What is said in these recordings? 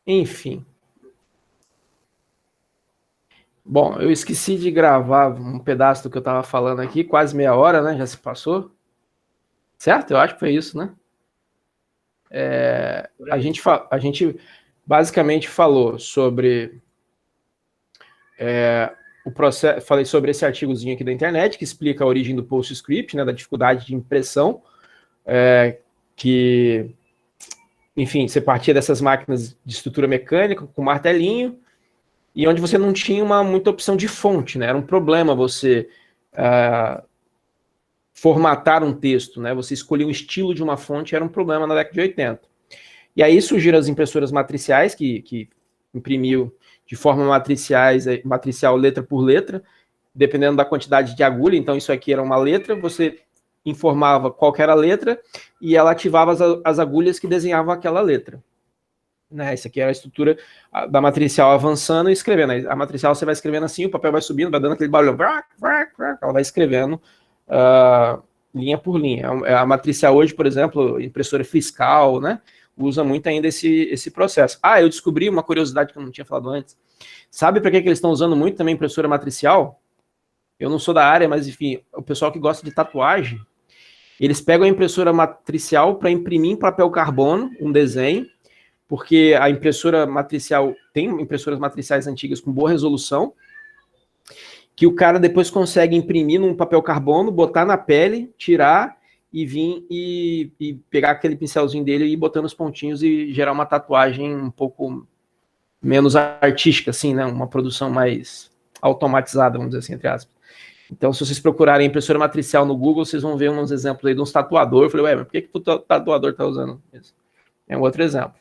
Enfim. Bom, eu esqueci de gravar um pedaço do que eu estava falando aqui, quase meia hora, né? Já se passou. Certo? Eu acho que foi isso, né? A gente basicamente falou sobre o processo, falei sobre esse artigozinho aqui da internet que explica a origem do PostScript, né? Da dificuldade de impressão, que, enfim, você partia dessas máquinas de estrutura mecânica com martelinho e onde você não tinha muita opção de fonte, né? Era um problema você formatar um texto, né? Você escolher o estilo de uma fonte era um problema na década de 80. E aí surgiram as impressoras matriciais, que imprimiam de forma matricial letra por letra, dependendo da quantidade de agulha. Então, isso aqui era uma letra, você informava qual era a letra e ela ativava as agulhas que desenhavam aquela letra. Né? Isso aqui era a estrutura da matricial avançando e escrevendo. A matricial você vai escrevendo assim, o papel vai subindo, vai dando aquele barulho, ela vai escrevendo linha por linha. A matricial hoje, por exemplo, impressora fiscal, né? Usa muito ainda esse processo. Eu descobri uma curiosidade que eu não tinha falado antes. Sabe para que eles estão usando muito também impressora matricial? Eu não sou da área, mas enfim, o pessoal que gosta de tatuagem, eles pegam a impressora matricial para imprimir em papel carbono um desenho, porque a impressora matricial tem impressoras matriciais antigas com boa resolução, que o cara depois consegue imprimir num papel carbono, botar na pele, tirar e vir e pegar aquele pincelzinho dele e ir botando os pontinhos e gerar uma tatuagem um pouco menos artística, assim, né? Uma produção mais automatizada, vamos dizer assim, entre aspas. Então, se vocês procurarem impressora matricial no Google, vocês vão ver uns exemplos aí de uns tatuadores. Eu falei, mas por que o tatuador está usando isso? É um outro exemplo.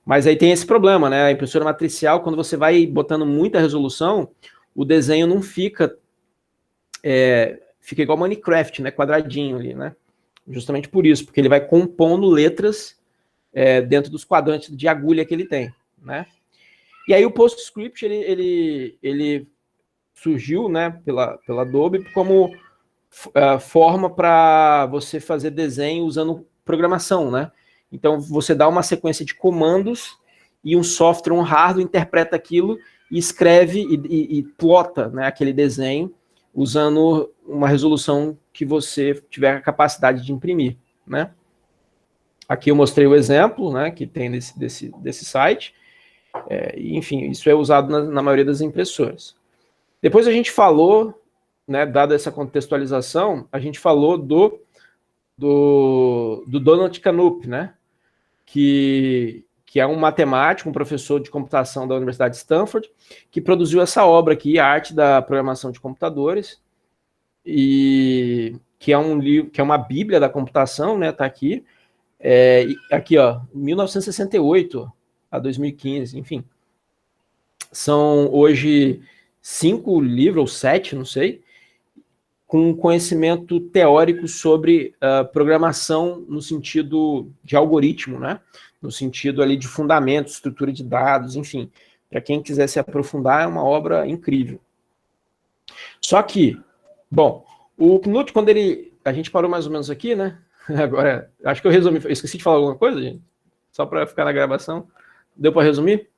Mas aí tem esse problema, né? A impressora matricial, quando você vai botando muita resolução, o desenho não fica fica igual Minecraft, né? Quadradinho ali, né? Justamente por isso, porque ele vai compondo letras dentro dos quadrantes de agulha que ele tem, né? E aí o PostScript, ele surgiu, né, pela Adobe como forma para você fazer desenho usando programação, né? Então você dá uma sequência de comandos e um software, um hardware interpreta aquilo e escreve e plota, né, aquele desenho usando uma resolução que você tiver a capacidade de imprimir, né? Aqui eu mostrei o exemplo, né, que tem desse site. Enfim, isso é usado na maioria das impressoras. Depois a gente falou, né, dada essa contextualização, a gente falou do Donald Knuth, né, que é um matemático, um professor de computação da Universidade de Stanford, que produziu essa obra aqui, A Arte da Programação de Computadores, e que é um livro, que é uma bíblia da computação, né, tá aqui, aqui, ó, 1968 a 2015, enfim. São hoje 5 livros, ou 7, não sei, com conhecimento teórico sobre programação no sentido de algoritmo, né? No sentido ali de fundamento, estrutura de dados, enfim. Para quem quiser se aprofundar, é uma obra incrível. Só que, bom, o Knuth, quando a gente parou mais ou menos aqui, né? Agora, acho que eu resumi. Eu esqueci de falar alguma coisa, gente? Só para ficar na gravação. Deu para resumir?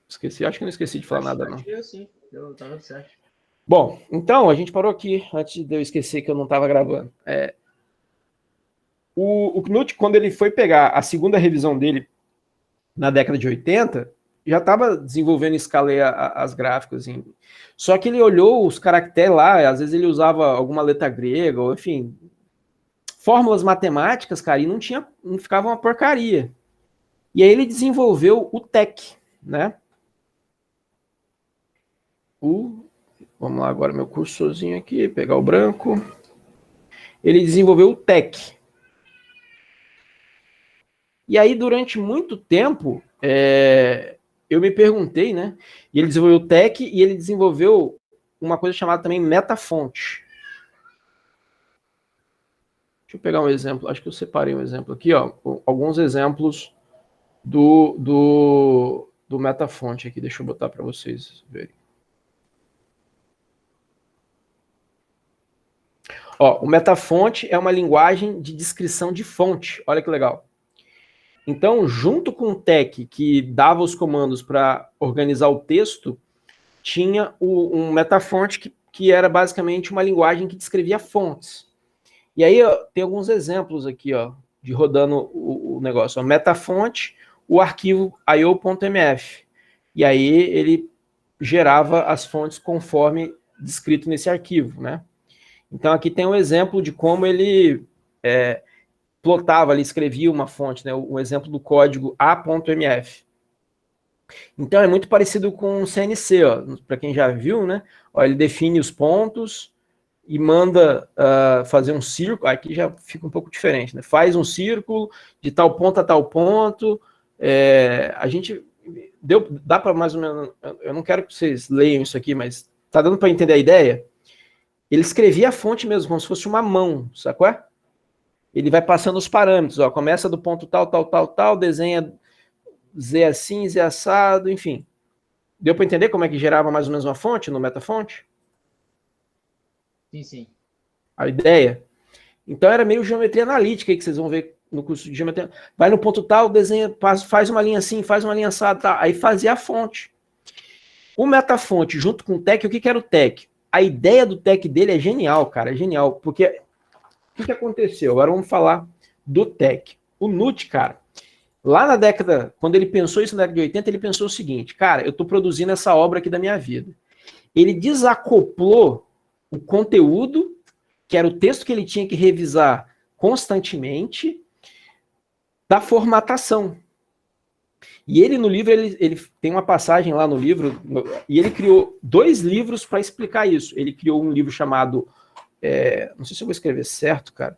Esqueci, acho que não esqueci de falar nada, não. Acho que eu sim, eu tava certo. Bom, então, a gente parou aqui, antes de eu esquecer que eu não estava gravando. O Knuth, quando ele foi pegar a segunda revisão dele na década de 80, já estava desenvolvendo em escala as gráficas. Assim. Só que ele olhou os caracteres lá, às vezes ele usava alguma letra grega, ou enfim, fórmulas matemáticas, cara, e não ficava uma porcaria. E aí ele desenvolveu o TeX, né? Vamos lá agora, meu cursorzinho aqui, pegar o branco. Ele desenvolveu o TeX. E aí, durante muito tempo, eu me perguntei, né? E ele desenvolveu o TeX e ele desenvolveu uma coisa chamada também metafonte. Deixa eu pegar um exemplo, acho que eu separei um exemplo aqui, ó. Alguns exemplos do metafonte aqui, deixa eu botar para vocês verem. Ó, o metafonte é uma linguagem de descrição de fonte. Olha que legal. Então, junto com o TEC, que dava os comandos para organizar o texto, tinha um metafonte que era basicamente uma linguagem que descrevia fontes. E aí ó, tem alguns exemplos aqui, ó, de rodando o negócio. Ó, metafonte, o arquivo io.mf. E aí ele gerava as fontes conforme descrito nesse arquivo, né? Então aqui tem um exemplo de como ele plotava, ele escrevia uma fonte, né? Um exemplo do código a.mf. Então é muito parecido com o CNC, ó, para quem já viu, né? Ó, ele define os pontos e manda fazer um círculo. Aqui já fica um pouco diferente, né? Faz um círculo de tal ponto a tal ponto. A gente dá para mais ou menos. Eu não quero que vocês leiam isso aqui, mas tá dando para entender a ideia? Ele escrevia a fonte mesmo, como se fosse uma mão, sacou? Ele vai passando os parâmetros, ó, começa do ponto tal, tal, tal, tal, desenha Z assim, Z assado, enfim. Deu para entender como é que gerava mais ou menos uma fonte no metafonte? Sim, sim. A ideia? Então era meio geometria analítica aí que vocês vão ver no curso de geometria. Vai no ponto tal, desenha, faz uma linha assim, faz uma linha assada, tá? Aí fazia a fonte. O metafonte junto com o TEC, o que era o TEC? A ideia do TEC dele é genial, cara, é genial, porque o que aconteceu? Agora vamos falar do TEC. O NUT, cara, lá na década, quando ele pensou isso na década de 80, ele pensou o seguinte, cara, eu estou produzindo essa obra aqui da minha vida. Ele desacoplou o conteúdo, que era o texto que ele tinha que revisar constantemente, da formatação. E ele no livro, ele tem uma passagem lá no livro, e ele criou 2 livros para explicar isso. Ele criou um livro chamado, não sei se eu vou escrever certo, cara.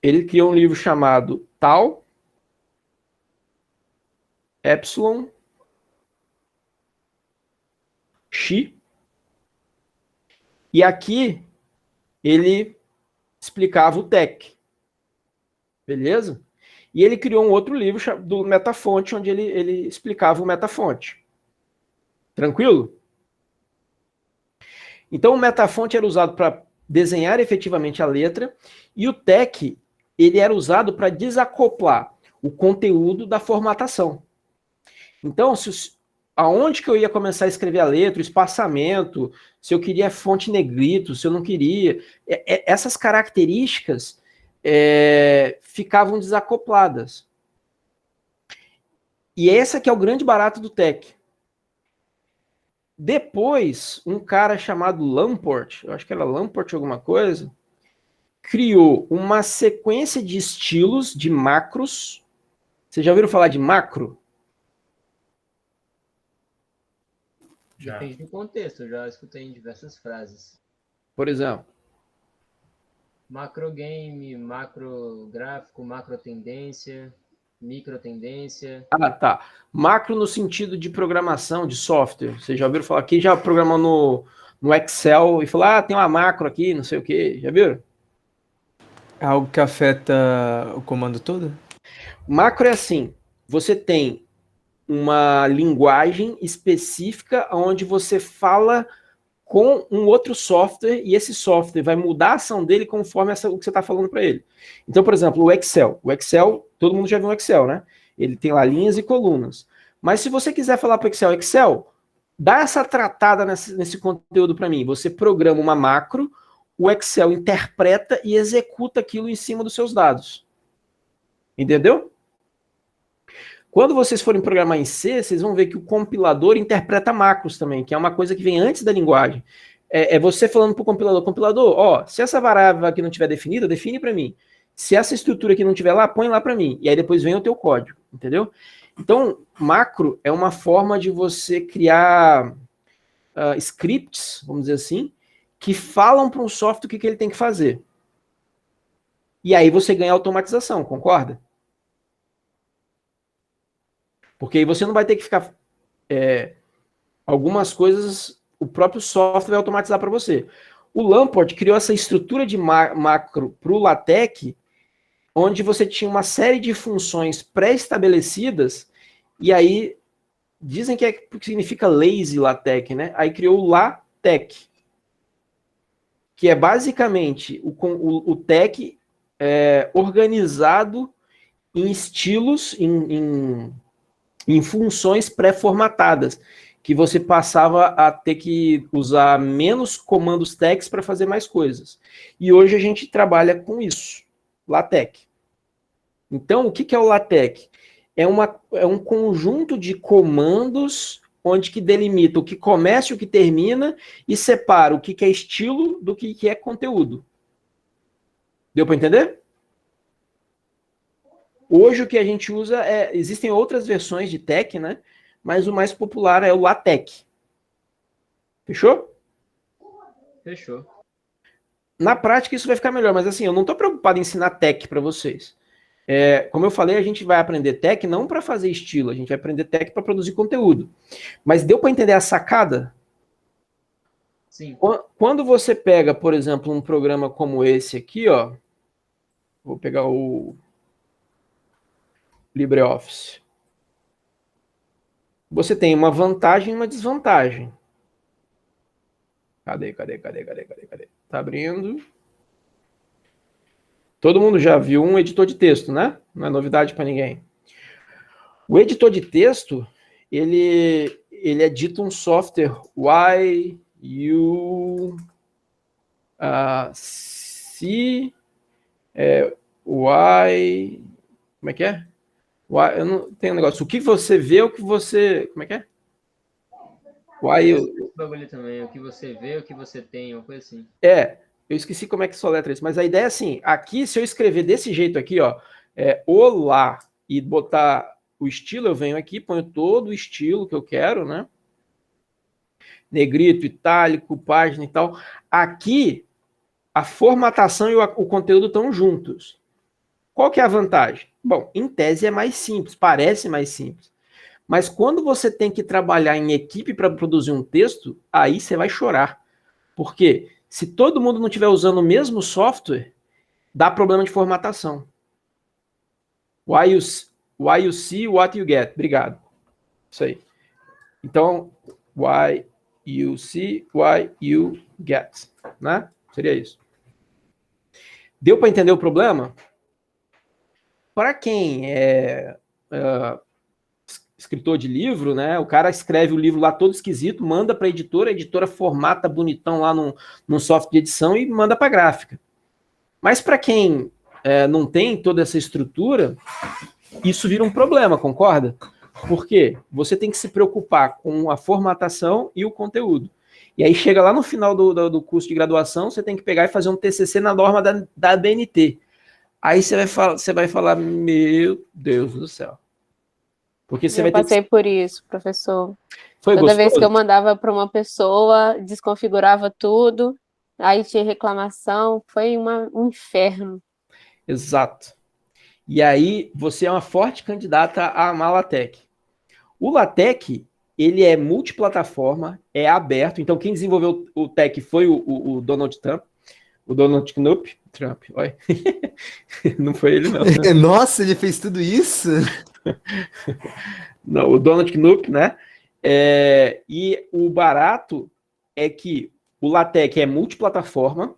Ele criou um livro chamado Tau, Epsilon, Xi, e aqui ele explicava o TEC. Beleza? E ele criou um outro livro do Metafonte, onde ele explicava o Metafonte. Tranquilo? Então o Metafonte era usado para desenhar efetivamente a letra, e o TEC ele era usado para desacoplar o conteúdo da formatação. Então, aonde que eu ia começar a escrever a letra, o espaçamento, se eu queria fonte negrito, se eu não queria, essas características ficavam desacopladas. E esse que é o grande barato do TEC. Depois, um cara chamado Lamport, eu acho que era Lamport alguma coisa, criou uma sequência de estilos, de macros. Vocês já ouviram falar de macro? Já. Depende do contexto, eu já escutei em diversas frases. Por exemplo? Macro game, macro gráfico, macro tendência, micro tendência. Ah, tá. Macro no sentido de programação, de software. Vocês já ouviram falar? Quem já programou no Excel e falou, tem uma macro aqui, não sei o quê. Já viram? É algo que afeta o comando todo? Macro é assim, você tem uma linguagem específica onde você fala com um outro software e esse software vai mudar a ação dele conforme o que você está falando para ele. Então, por exemplo, o Excel. O Excel, todo mundo já viu o Excel, né? Ele tem lá linhas e colunas. Mas se você quiser falar para o Excel, dá essa tratada nesse conteúdo para mim. Você programa uma macro, o Excel interpreta e executa aquilo em cima dos seus dados. Entendeu? Quando vocês forem programar em C, vocês vão ver que o compilador interpreta macros também, que é uma coisa que vem antes da linguagem. É você falando para o compilador, ó, se essa variável aqui não estiver definida, define para mim. Se essa estrutura aqui não estiver lá, põe lá para mim. E aí depois vem o teu código, entendeu? Então, macro é uma forma de você criar scripts, vamos dizer assim, que falam para um software o que ele tem que fazer. E aí você ganha automatização, concorda? Porque aí você não vai ter que ficar... algumas coisas o próprio software vai automatizar para você. O Lamport criou essa estrutura de macro para o LaTeX, onde você tinha uma série de funções pré-estabelecidas, e aí dizem que porque significa lazy LaTeX, né? Aí criou o LaTeX, que é basicamente o TEC organizado em estilos, em funções pré-formatadas, que você passava a ter que usar menos comandos TECs para fazer mais coisas. E hoje a gente trabalha com isso, LaTeX. Então, o que é o LaTeX? É um conjunto de comandos onde que delimita o que começa e o que termina e separa o que é estilo do que é conteúdo. Deu para entender? Hoje o que a gente usa existem outras versões de TEC, né? Mas o mais popular é o LaTeX. Fechou? Fechou. Na prática isso vai ficar melhor, mas assim, eu não estou preocupado em ensinar TEC para vocês. Como eu falei, a gente vai aprender TEC não para fazer estilo, a gente vai aprender TEC para produzir conteúdo. Mas deu para entender a sacada? Sim. Quando você pega, por exemplo, um programa como esse aqui, ó, vou pegar o LibreOffice. Você tem uma vantagem e uma desvantagem. Cadê? Tá abrindo. Todo mundo já viu um editor de texto, né? Não é novidade para ninguém. O editor de texto, ele é dito um software como é que é? Eu não tenho um negócio. O que você vê, o que você... Como é que é? Esse bagulho também, o que você vê, o que você tem, uma coisa assim. Eu esqueci como é que soletra isso, mas a ideia é assim, aqui, se eu escrever desse jeito aqui, ó, olá, e botar o estilo, eu venho aqui, ponho todo o estilo que eu quero, né? Negrito, itálico, página e tal. Aqui, a formatação e o conteúdo estão juntos. Qual que é a vantagem? Bom, em tese é mais simples, parece mais simples. Mas quando você tem que trabalhar em equipe para produzir um texto, aí você vai chorar. Por quê? Se todo mundo não estiver usando o mesmo software, dá problema de formatação. Why you see what you get. Obrigado. Isso aí. Então, why you see what you get. Né? Seria isso. Deu para entender o problema? Para quem é escritor de livro, né? O cara escreve o livro lá todo esquisito, manda para a editora formata bonitão lá num software de edição e manda para a gráfica. Mas para quem não tem toda essa estrutura, isso vira um problema, concorda? Por quê? Você tem que se preocupar com a formatação e o conteúdo. E aí chega lá no final do curso de graduação, você tem que pegar e fazer um TCC na norma da ABNT. Aí você vai falar, meu Deus do céu. Porque você vai ter passei por isso, professor. Foi Toda gostoso? vez que eu mandava para uma pessoa, desconfigurava tudo, aí tinha reclamação, foi um inferno. Exato. E aí você é uma forte candidata a amar LaTeX. O LaTeX, ele é multiplataforma, é aberto, então quem desenvolveu o TEC foi o Donald Trump, o Donald Trump, olha. Não foi ele não. Né? Nossa, ele fez tudo isso? Não, o Donald Knupp, né? E o barato é que o LaTeX é multiplataforma,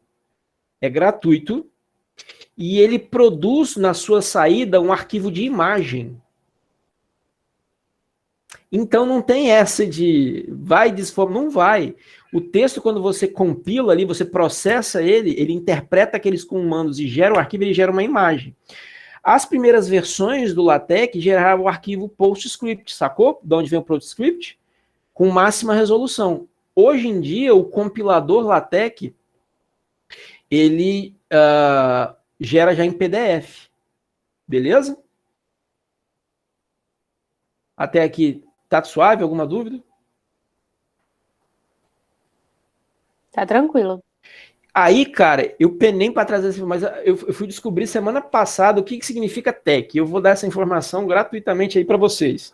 é gratuito, e ele produz na sua saída um arquivo de imagem. Então não tem essa de vai desforma, não vai. O texto, quando você compila ali, você processa ele interpreta aqueles comandos e gera o arquivo, ele gera uma imagem. As primeiras versões do LaTeX geravam o arquivo PostScript, sacou? De onde vem o PostScript? Com máxima resolução. Hoje em dia, o compilador LaTeX, ele gera já em PDF. Beleza? Até aqui, tá suave? Alguma dúvida? Tá tranquilo. Aí, cara, eu penei para trazer essa informação, mas eu fui descobrir semana passada o que significa TEC. Eu vou dar essa informação gratuitamente aí para vocês.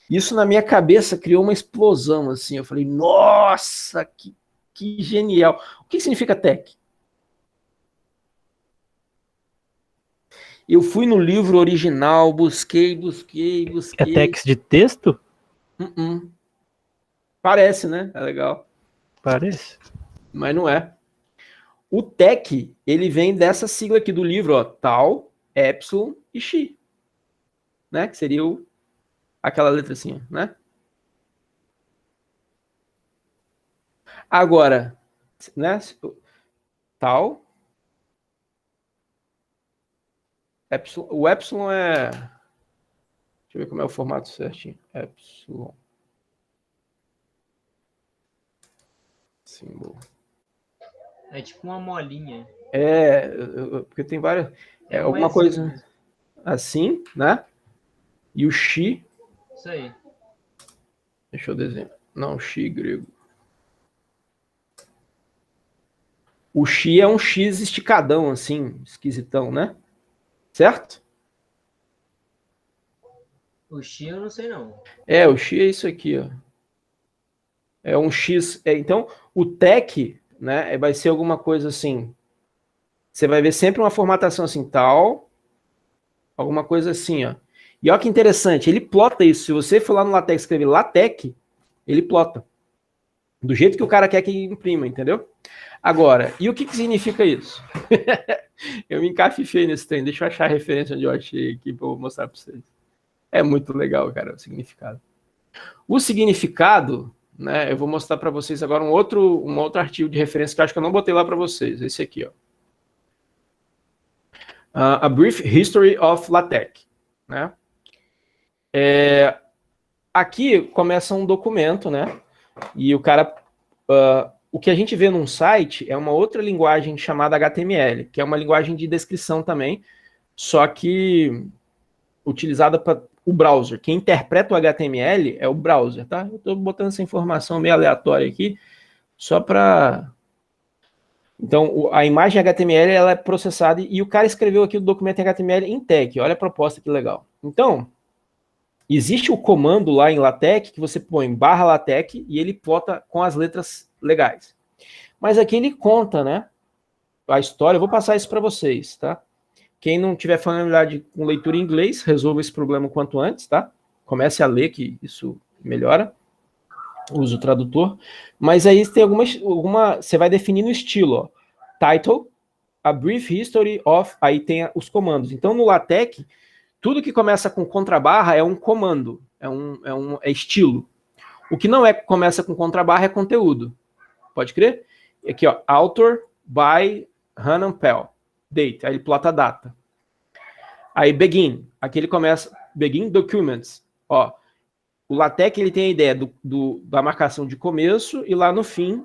Isso na minha cabeça criou uma explosão, assim. Eu falei, nossa, que genial. O que significa TEC? Eu fui no livro original, busquei. É text de texto? Parece, né? É legal. Parece. Mas não é. O TEC, ele vem dessa sigla aqui do livro, ó, tau, epsilon e xi, né? Que seria aquela letra assim, né? Agora, né? Tau, epsilon, o epsilon é... Deixa eu ver como é o formato certinho. Epsilon. Símbolo. É tipo uma molinha. Porque tem várias... É um alguma Ezinho coisa mesmo. assim, né? E o xi... Isso aí. Deixa eu desenhar. Não, xi grego. O xi é um x esticadão, assim, esquisitão, né? Certo? O Xi eu não sei não. O xi é isso aqui, ó. É um x. Então, o TEC, né, vai ser alguma coisa assim. Você vai ver sempre uma formatação assim, tal, alguma coisa assim, ó. E olha que interessante, ele plota isso. Se você for lá no LaTeX e escrever LaTeX, ele plota. Do jeito que o cara quer que imprima, entendeu? Agora, e o que significa isso? Eu me encafifei nesse trem. Deixa eu achar a referência onde eu achei aqui para eu mostrar para vocês. É muito legal, cara, o significado. O significado, né, eu vou mostrar para vocês agora um outro artigo de referência que eu acho que eu não botei lá para vocês. Esse aqui, ó. A Brief History of LaTeX. Né? Aqui começa um documento, né? E o cara... o que a gente vê num site é uma outra linguagem chamada HTML, que é uma linguagem de descrição também, só que utilizada para o browser. Quem interpreta o HTML é o browser, tá? Eu estou botando essa informação meio aleatória aqui, só para... Então, a imagem HTML ela é processada e o cara escreveu aqui o documento em HTML em TeX. Olha a proposta que legal. Então, existe o comando lá em LaTeX que você põe /LaTeX e ele plota com as letras legais. Mas aqui ele conta, né? A história, eu vou passar isso para vocês, tá? Quem não tiver familiaridade com leitura em inglês, resolva esse problema o quanto antes, tá? Comece a ler, que isso melhora. Use o tradutor. Mas aí tem você vai definir no estilo, ó. Title, a brief history of, aí tem os comandos. Então, no LaTeX, tudo que começa com contrabarra é um comando, é estilo. O que não começa com contrabarra é conteúdo. Pode crer? Aqui, ó, author by Hanan Pell. Date, aí ele plota a data. Aí begin, aqui ele começa, begin documents. Ó, o LaTeX ele tem a ideia da marcação de começo e lá no fim,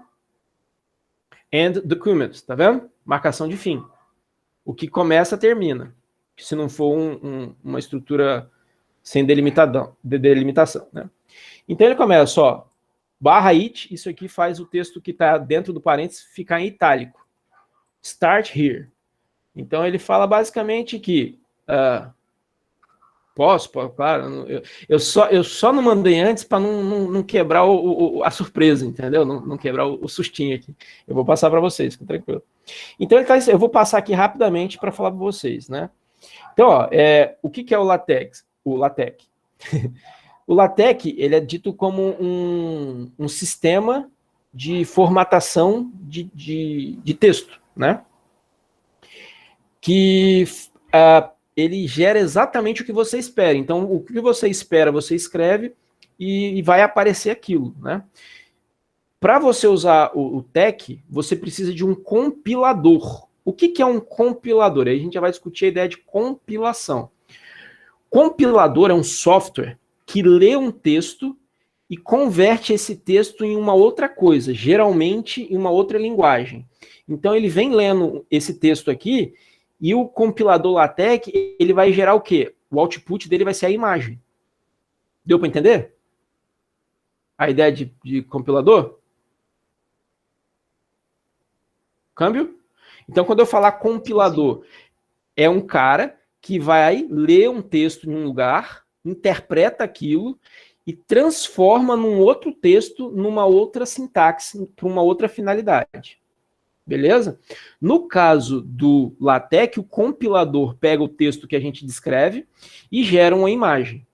end documents, tá vendo? Marcação de fim. O que começa, termina. Se não for uma estrutura sem delimitação, né? Então ele começa, ó, /it, isso aqui faz o texto que está dentro do parênteses ficar em itálico. Start here. Então ele fala basicamente que claro, eu só não mandei antes para não quebrar a surpresa, entendeu? Não quebrar o sustinho aqui. Eu vou passar para vocês, fica tranquilo. Então eu vou passar aqui rapidamente para falar para vocês, né? Então, ó, o que é o LaTeX? O LaTeX. O LaTeX, ele é dito como um sistema de formatação de texto, né? Que ele gera exatamente o que você espera. Então, o que você espera, você escreve e vai aparecer aquilo, né? Para você usar o TeX, você precisa de um compilador. O que é um compilador? Aí a gente já vai discutir a ideia de compilação. Compilador é um software que lê um texto e converte esse texto em uma outra coisa, geralmente em uma outra linguagem. Então ele vem lendo esse texto aqui e o compilador LaTeX, ele vai gerar o quê? O output dele vai ser a imagem. Deu para entender? A ideia de compilador? Câmbio? Então, quando eu falar compilador, é um cara que vai ler um texto em um lugar, interpreta aquilo e transforma num outro texto, numa outra sintaxe, para uma outra finalidade. Beleza? No caso do LaTeX, o compilador pega o texto que a gente descreve e gera uma imagem.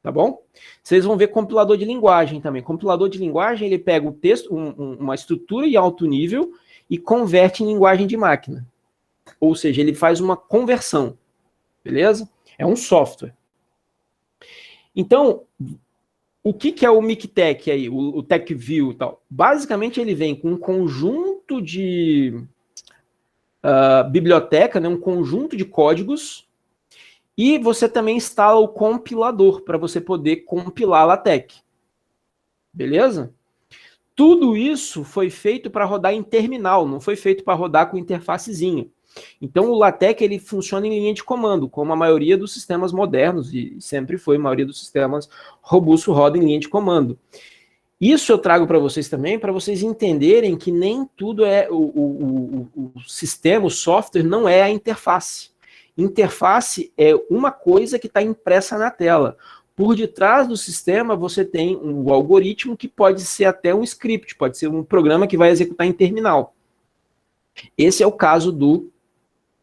Tá bom? Vocês vão ver compilador de linguagem também. Compilador de linguagem, ele pega o texto, uma estrutura em alto nível e converte em linguagem de máquina. Ou seja, ele faz uma conversão, beleza? É um software. Então, o que é o MikTeX aí, o TechView e tal? Basicamente, ele vem com um conjunto de biblioteca, né, um conjunto de códigos, e você também instala o compilador para você poder compilar LaTeX. Beleza? Tudo isso foi feito para rodar em terminal, não foi feito para rodar com interfacezinha. Então o LaTeX ele funciona em linha de comando, como a maioria dos sistemas modernos, e sempre foi, a maioria dos sistemas robustos roda em linha de comando. Isso eu trago para vocês também, para vocês entenderem que nem tudo é o sistema, o software não é a interface. Interface é uma coisa que está impressa na tela. Por detrás do sistema, você tem um algoritmo que pode ser até um script, pode ser um programa que vai executar em terminal. Esse é o caso do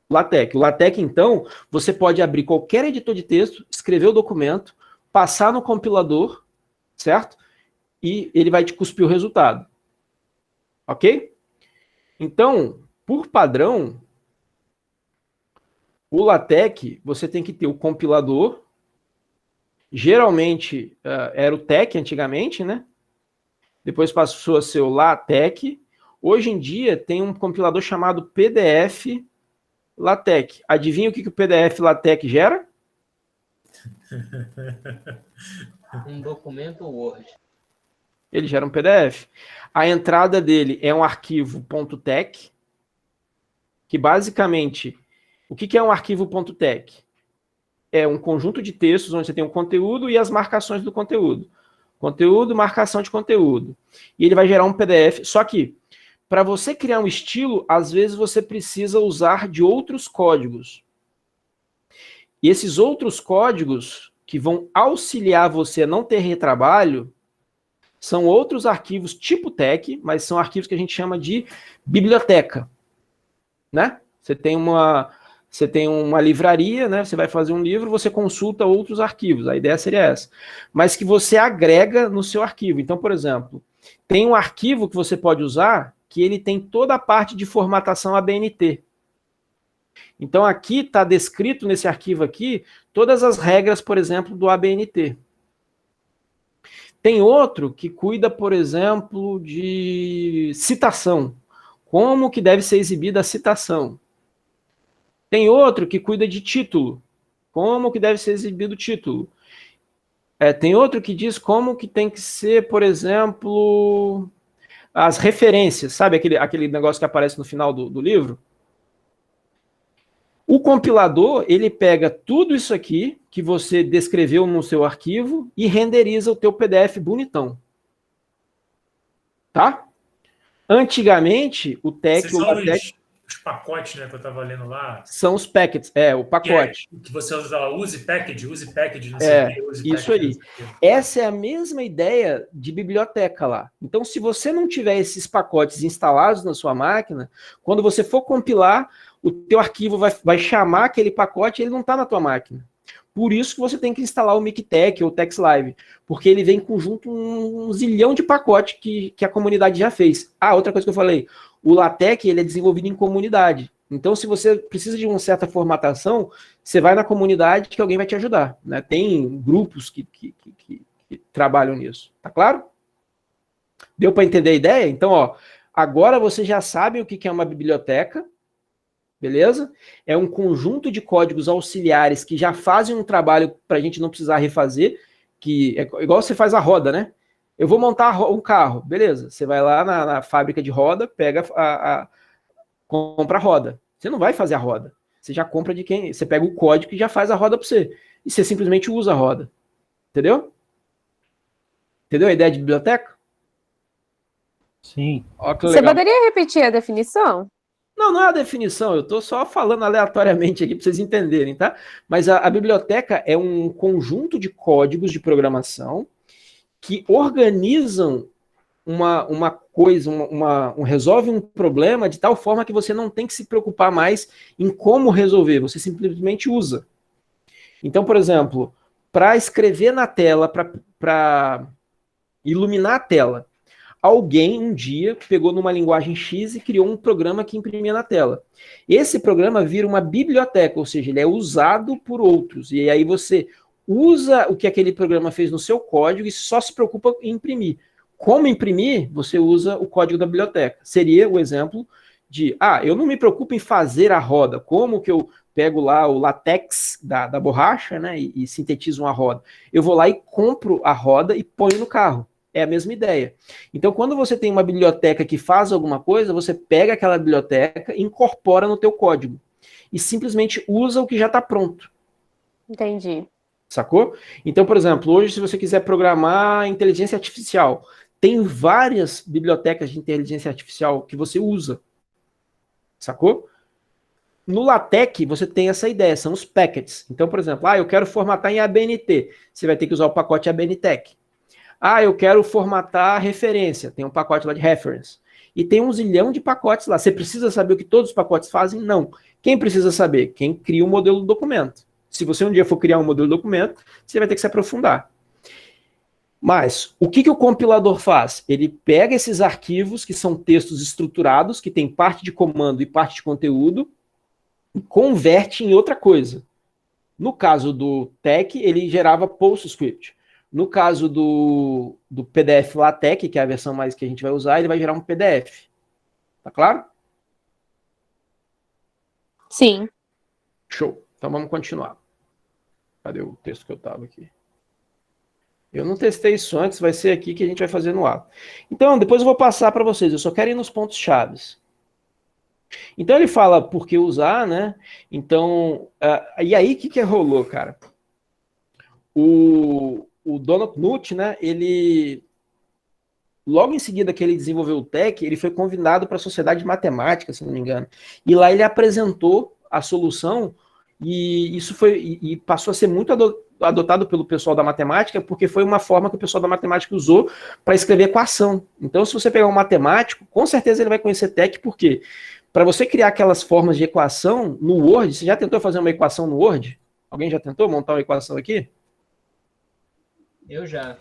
LaTeX. O LaTeX, então, você pode abrir qualquer editor de texto, escrever o documento, passar no compilador, certo? E ele vai te cuspir o resultado. Ok? Então, por padrão, o LaTeX, você tem que ter o compilador. Geralmente era o TeX antigamente, né? Depois passou a ser o LaTeX. Hoje em dia tem um compilador chamado PDF LaTeX. Adivinha o que o PDF LaTeX gera? Um documento Word. Ele gera um PDF. A entrada dele é um arquivo .tex, que basicamente, o que é um arquivo .tex? É um conjunto de textos onde você tem o conteúdo e as marcações do conteúdo. Conteúdo, marcação de conteúdo. E ele vai gerar um PDF. Só que, para você criar um estilo, às vezes você precisa usar de outros códigos. E esses outros códigos que vão auxiliar você a não ter retrabalho são outros arquivos tipo TeX, mas são arquivos que a gente chama de biblioteca. Né? Você tem uma livraria, né? Você vai fazer um livro, você consulta outros arquivos. A ideia seria essa. Mas que você agrega no seu arquivo. Então, por exemplo, tem um arquivo que você pode usar que ele tem toda a parte de formatação ABNT. Então, aqui está descrito nesse arquivo aqui todas as regras, por exemplo, do ABNT. Tem outro que cuida, por exemplo, de citação. Como que deve ser exibida a citação. Tem outro que cuida de título. Como que deve ser exibido o título. Tem outro que diz como que tem que ser, por exemplo, as referências. Sabe aquele negócio que aparece no final do livro? O compilador, ele pega tudo isso aqui que você descreveu no seu arquivo e renderiza o teu PDF bonitão. Tá? Antigamente, o TeX... Os pacotes, né, que eu estava lendo lá. São os packets, o pacote. Que você usa lá, use package, não sei o que, use isso package, aí. Essa é a mesma ideia de biblioteca lá. Então, se você não tiver esses pacotes instalados na sua máquina, quando você for compilar, o teu arquivo vai chamar aquele pacote e ele não está na tua máquina. Por isso que você tem que instalar o MikTeX ou o TexLive, porque ele vem junto um zilhão de pacotes que a comunidade já fez. Outra coisa que eu falei, o LaTeX ele é desenvolvido em comunidade. Então, se você precisa de uma certa formatação, você vai na comunidade que alguém vai te ajudar. Né? Tem grupos que trabalham nisso. Tá claro? Deu para entender a ideia? Então, agora você já sabe o que é uma biblioteca. Beleza? É um conjunto de códigos auxiliares que já fazem um trabalho para a gente não precisar refazer, que é igual você faz a roda, né? Eu vou montar um carro, beleza. Você vai lá na fábrica de roda, compra a roda. Você não vai fazer a roda. Você já compra de quem? Você pega o código e já faz a roda para você. E você simplesmente usa a roda. Entendeu? Entendeu a ideia de biblioteca? Sim. Você poderia repetir a definição? Não é a definição, eu estou só falando aleatoriamente aqui para vocês entenderem, tá? Mas a biblioteca é um conjunto de códigos de programação que organizam uma coisa, resolve um problema de tal forma que você não tem que se preocupar mais em como resolver, você simplesmente usa. Então, por exemplo, para escrever na tela, para iluminar a tela, alguém um dia pegou numa linguagem X e criou um programa que imprimia na tela. Esse programa vira uma biblioteca, ou seja, ele é usado por outros. E aí você usa o que aquele programa fez no seu código e só se preocupa em imprimir. Como imprimir? Você usa o código da biblioteca. Seria o exemplo de, eu não me preocupo em fazer a roda. Como que eu pego lá o látex da borracha, né, e sintetizo uma roda? Eu vou lá e compro a roda e ponho no carro. É a mesma ideia. Então, quando você tem uma biblioteca que faz alguma coisa, você pega aquela biblioteca e incorpora no teu código. E simplesmente usa o que já está pronto. Entendi. Sacou? Então, por exemplo, hoje, se você quiser programar inteligência artificial, tem várias bibliotecas de inteligência artificial que você usa. Sacou? No LaTeX, você tem essa ideia, são os packets. Então, por exemplo, eu quero formatar em ABNT. Você vai ter que usar o pacote ABNTech. Eu quero formatar referência. Tem um pacote lá de reference. E tem um zilhão de pacotes lá. Você precisa saber o que todos os pacotes fazem? Não. Quem precisa saber? Quem cria o modelo do documento. Se você um dia for criar um modelo do documento, você vai ter que se aprofundar. Mas, o que o compilador faz? Ele pega esses arquivos, que são textos estruturados, que tem parte de comando e parte de conteúdo, e converte em outra coisa. No caso do TeX, ele gerava PostScript. No caso do PDF LaTeX, que é a versão mais que a gente vai usar, ele vai gerar um PDF. Tá claro? Sim. Show. Então vamos continuar. Cadê o texto que eu estava aqui? Eu não testei isso antes, vai ser aqui que a gente vai fazer no ato. Então, depois eu vou passar para vocês, eu só quero ir nos pontos chaves. Então ele fala por que usar, né? Então, e aí o que rolou, cara? O Donald Knuth, né, ele, logo em seguida que ele desenvolveu o TeX, ele foi convidado para a Sociedade de Matemática, se não me engano, e lá ele apresentou a solução, e isso e passou a ser muito adotado pelo pessoal da matemática, porque foi uma forma que o pessoal da matemática usou para escrever equação. Então, se você pegar um matemático, com certeza ele vai conhecer TeX, por quê? Para você criar aquelas formas de equação no Word, você já tentou fazer uma equação no Word? Alguém já tentou montar uma equação aqui? Eu já.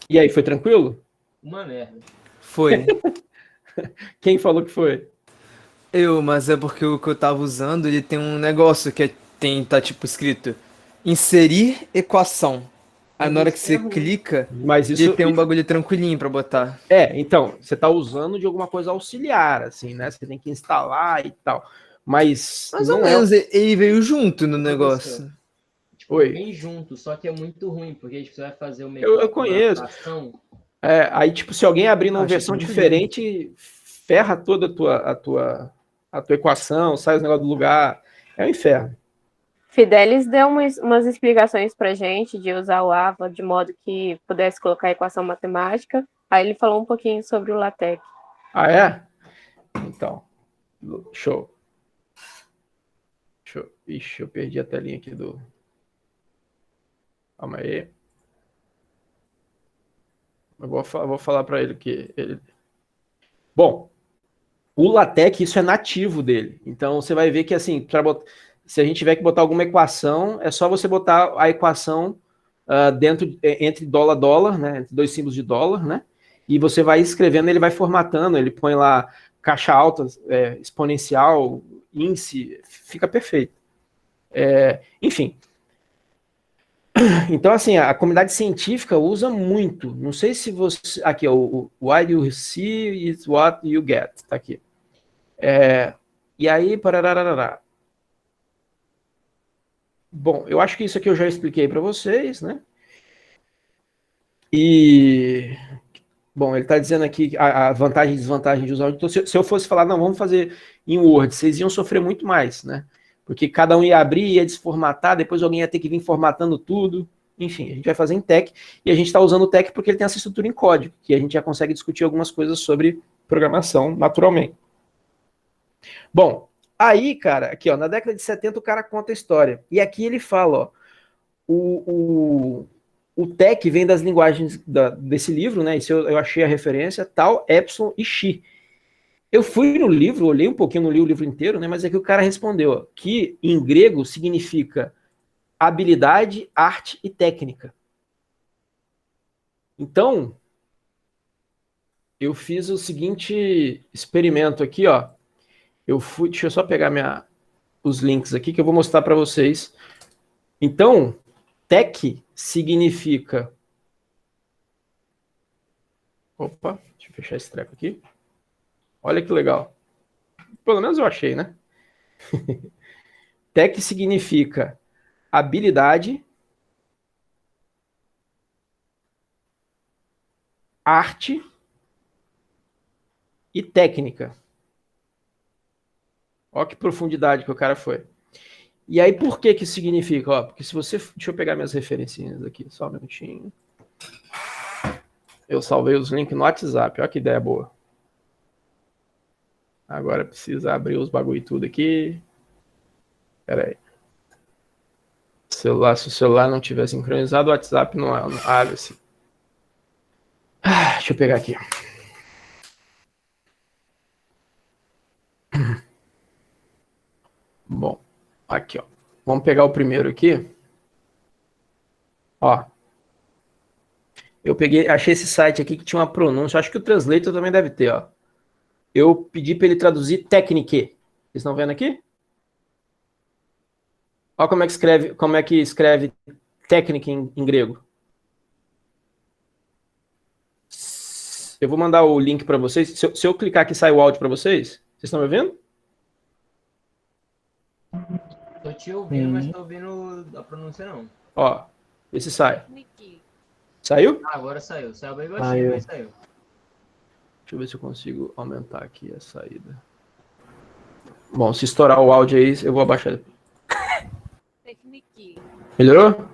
E aí, foi tranquilo? Uma merda. Foi. Quem falou que foi? Mas é porque o que eu tava usando, ele tem um negócio que tá tipo escrito inserir equação. Aí na hora que você clica, Mas isso, ele tem um bagulho tranquilinho pra botar. Então, você está usando de alguma coisa auxiliar, assim, né? Você tem que instalar e tal. Mas Mais não ou menos, ele veio junto no negócio. Tipo, Oi. Vem junto, só que é muito ruim, porque tipo, você vai fazer Eu conheço. equação. Aí, tipo, se alguém abrir numa Achei versão muito diferente, ferra toda a tua equação, sai os negócios do lugar. É um inferno. Fidelis deu umas explicações pra gente de usar o AVA de modo que pudesse colocar a equação matemática. Aí ele falou um pouquinho sobre o LaTeX. Ah, é? Então, show. Ixi, eu perdi a telinha aqui do... Calma aí. Eu vou falar para ele que ele... Bom, o LaTeX, isso é nativo dele. Então, você vai ver que, assim, se a gente tiver que botar alguma equação, é só você botar a equação entre dólar, né? Entre dois símbolos de dólar, né? E você vai escrevendo, ele vai formatando, ele põe lá caixa alta, exponencial, índice, fica perfeito. Enfim. Então, assim, a comunidade científica usa muito. Não sei se você... Aqui, o what you see is what you get. Tá aqui. E aí, parararará. Bom, eu acho que isso aqui eu já expliquei para vocês, né? E... Bom, ele está dizendo aqui a vantagem e desvantagem de usar o editor. Se eu fosse falar, não, vamos fazer em Word, vocês iam sofrer muito mais, né? Porque cada um ia abrir, ia desformatar, depois alguém ia ter que vir formatando tudo. Enfim, a gente vai fazer em TeX, e a gente está usando o TeX porque ele tem essa estrutura em código, que a gente já consegue discutir algumas coisas sobre programação naturalmente. Bom, aí, cara, aqui, ó, na década de 70 o cara conta a história. E aqui ele fala, ó, o TeX vem das linguagens desse livro, né? Isso eu achei a referência, Tau, Epsilon e Xi. Eu fui no livro, olhei um pouquinho, não li o livro inteiro, né? Mas aqui o cara respondeu, ó, que em grego significa habilidade, arte e técnica. Então, eu fiz o seguinte experimento aqui, ó. Deixa eu só pegar os links aqui que eu vou mostrar para vocês. Então, tech significa... Opa, deixa eu fechar esse treco aqui. Olha que legal. Pelo menos eu achei, né? Tech significa habilidade, arte e técnica. Olha que profundidade que o cara foi. E aí, por que isso significa? Ó, porque se você... Deixa eu pegar minhas referencinhas aqui, só um minutinho. Eu salvei os links no WhatsApp, olha que ideia boa. Agora precisa abrir os bagulho e tudo aqui. Espera aí. Se o celular não tiver sincronizado, o WhatsApp não abre assim. Deixa eu pegar aqui. Bom, aqui, ó. Vamos pegar o primeiro aqui. Ó. Achei esse site aqui que tinha uma pronúncia. Acho que o Translator também deve ter, ó. Eu pedi para ele traduzir técnica. Vocês estão vendo aqui? Olha como é que escreve técnica em grego. Eu vou mandar o link para vocês. Se eu clicar aqui, sai o áudio para vocês. Vocês estão me ouvindo? Tô te ouvindo, mas tô ouvindo a pronúncia não. Ó, esse sai. Saiu? Ah, agora saiu. Saiu bem baixinho, mas saiu. Deixa eu ver se eu consigo aumentar aqui a saída. Bom, se estourar o áudio aí, eu vou abaixar. Melhorou?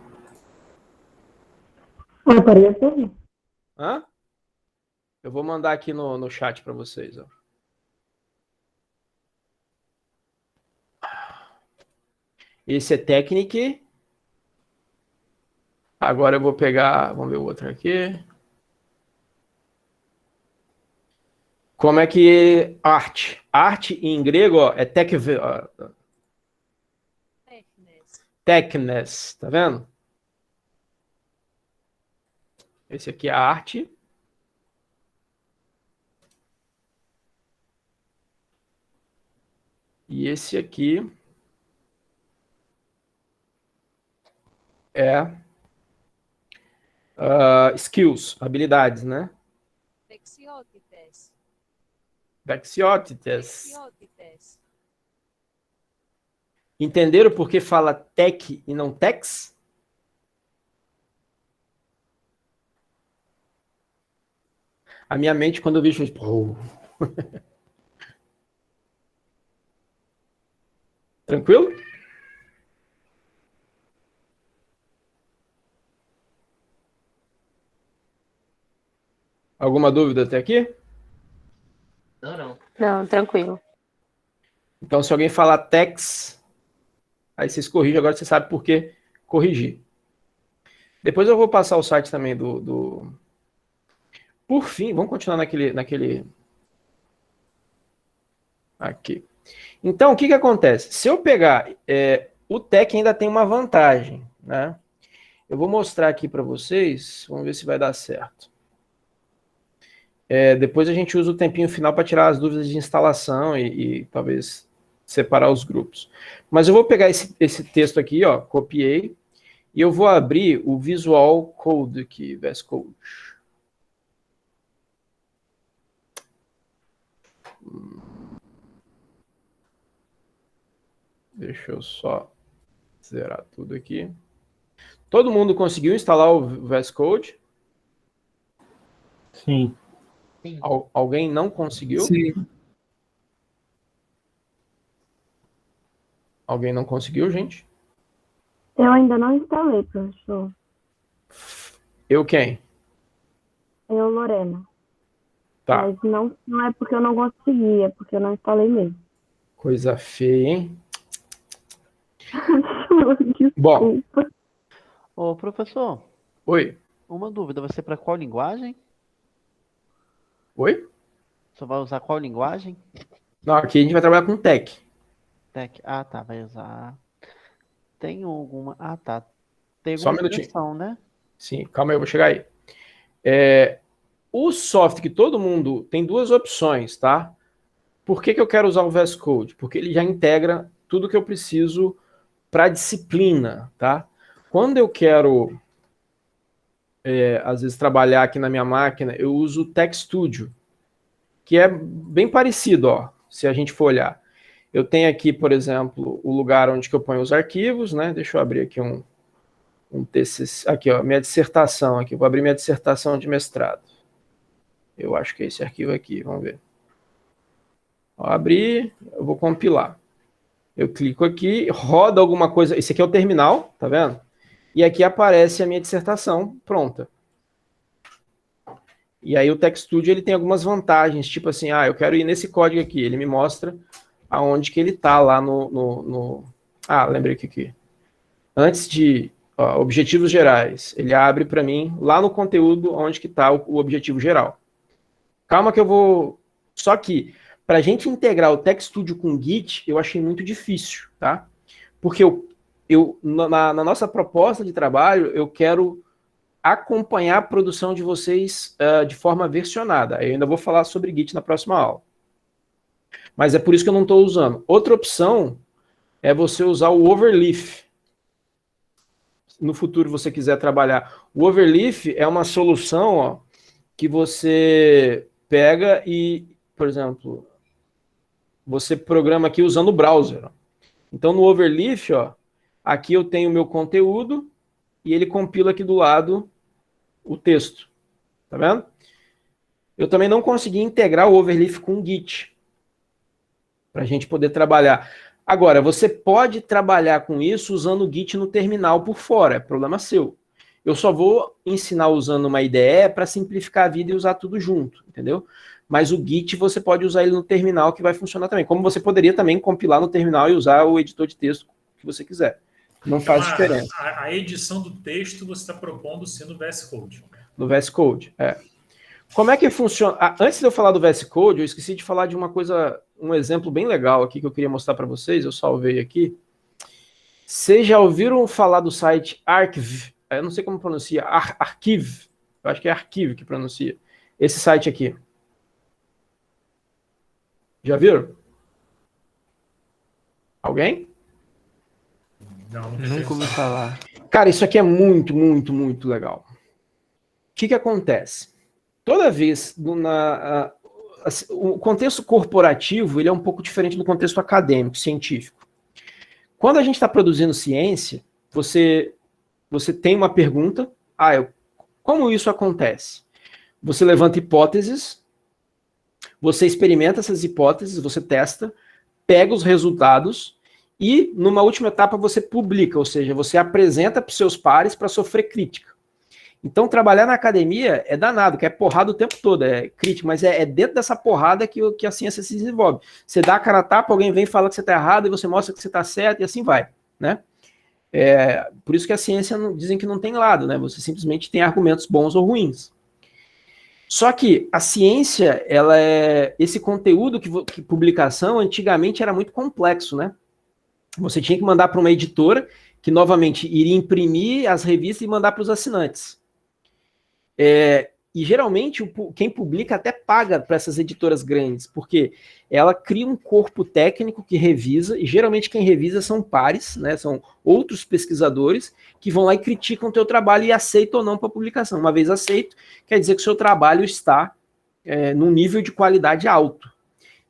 Apareceu. Hã? Eu vou mandar aqui no chat para vocês, ó. Esse é técnica. Agora eu vou pegar, vamos ver o outro aqui. Como é que arte? Arte em grego, ó, é technes, tá vendo? Esse aqui é a arte. E esse aqui é skills, habilidades, né? Dexiotites. Entenderam por que fala tech e não tex? A minha mente, quando eu vejo... Tranquilo? Alguma dúvida até aqui? Não. Não, tranquilo. Então, se alguém falar tex, aí vocês corrigem. Agora você sabe por que corrigir. Depois eu vou passar o site também do... Por fim, vamos continuar naquele... Aqui. Então, o que acontece? Se eu pegar... o tech ainda tem uma vantagem, né? Eu vou mostrar aqui para vocês. Vamos ver se vai dar certo. Depois a gente usa o tempinho final para tirar as dúvidas de instalação e talvez separar os grupos. Mas eu vou pegar esse texto aqui, ó, copiei, e eu vou abrir o Visual Code aqui, VS Code. Deixa eu só zerar tudo aqui. Todo mundo conseguiu instalar o VS Code? Sim. Alguém não conseguiu? Sim. Alguém não conseguiu, gente? Eu ainda não instalei, professor. Eu quem? Eu, Lorena. Tá. Mas não é porque eu não consegui, é porque eu não instalei mesmo. Coisa feia, hein? Desculpa. Bom. Ô, professor, Oi. uma dúvida, vai ser para qual linguagem? Oi? Você vai usar qual linguagem? Não, aqui a gente vai trabalhar com tech. Tech. Ah, tá, vai usar. Tem alguma. Ah, tá. Tem Só um alguma minutinho. expressão, né? Sim, calma aí, eu vou chegar aí. O software que todo mundo tem duas opções, tá? Por que eu quero usar o VS Code? Porque ele já integra tudo que eu preciso para a disciplina, tá? Quando eu quero, às vezes, trabalhar aqui na minha máquina, eu uso o Tech Studio, que é bem parecido, ó, se a gente for olhar. Eu tenho aqui, por exemplo, o lugar onde que eu ponho os arquivos, né? Deixa eu abrir aqui um TCC, aqui, ó, minha dissertação aqui. Vou abrir minha dissertação de mestrado. Eu acho que é esse arquivo aqui, vamos ver. Vou abrir, eu vou compilar. Eu clico aqui, roda alguma coisa. Esse aqui é o terminal, tá vendo? E aqui aparece a minha dissertação pronta. E aí o TechStudio ele tem algumas vantagens, tipo assim, eu quero ir nesse código aqui. Ele me mostra aonde que ele tá lá no... lembrei aqui. Antes de objetivos gerais, ele abre para mim lá no conteúdo onde que tá o objetivo geral. Calma que eu vou... Só que, para a gente integrar o TechStudio com o Git, eu achei muito difícil, tá? Porque na nossa proposta de trabalho, eu quero acompanhar a produção de vocês de forma versionada. Eu ainda vou falar sobre Git na próxima aula. Mas é por isso que eu não estou usando. Outra opção é você usar o Overleaf. No futuro você quiser trabalhar. O Overleaf é uma solução que você pega e, por exemplo, você programa aqui usando o browser. Então, no Overleaf, aqui eu tenho o meu conteúdo e ele compila aqui do lado o texto. Tá vendo? Eu também não consegui integrar o Overleaf com o Git para a gente poder trabalhar. Agora, você pode trabalhar com isso usando o Git no terminal por fora, é problema seu. Eu só vou ensinar usando uma IDE para simplificar a vida e usar tudo junto, entendeu? Mas o Git você pode usar ele no terminal que vai funcionar também. Como você poderia também compilar no terminal e usar o editor de texto que você quiser. Não faz diferença. A edição do texto você está propondo sim no VS Code. No VS Code, Como é que funciona? Antes de eu falar do VS Code, eu esqueci de falar de uma coisa, um exemplo bem legal aqui que eu queria mostrar para vocês. Eu salvei aqui. Vocês já ouviram falar do site Archive? Eu não sei como pronuncia. Archive. Eu acho que é Archive que pronuncia. Esse site aqui. Já viram? Alguém? Não Nunca ouvi falar. Cara, isso aqui é muito, muito, muito legal. O que acontece? Toda vez, o contexto corporativo ele é um pouco diferente do contexto acadêmico, científico. Quando a gente está produzindo ciência, você tem uma pergunta, como isso acontece? Você levanta hipóteses, você experimenta essas hipóteses, você testa, pega os resultados e, numa última etapa, você publica, ou seja, você apresenta para os seus pares para sofrer crítica. Então, trabalhar na academia é danado, que é porrada o tempo todo, é crítica, mas é dentro dessa porrada que a ciência se desenvolve. Você dá a cara a tapa, alguém vem e fala que você está errado, e você mostra que você está certo, e assim vai, né? Por isso que a ciência dizem que não tem lado, né? Você simplesmente tem argumentos bons ou ruins. Só que a ciência, esse conteúdo que publicação, antigamente era muito complexo, né? Você tinha que mandar para uma editora, que novamente iria imprimir as revistas e mandar para os assinantes. E geralmente quem publica até paga para essas editoras grandes, porque ela cria um corpo técnico que revisa, e geralmente quem revisa são pares, né, são outros pesquisadores que vão lá e criticam o teu trabalho e aceitam ou não para publicação. Uma vez aceito, quer dizer que o seu trabalho está num nível de qualidade alto.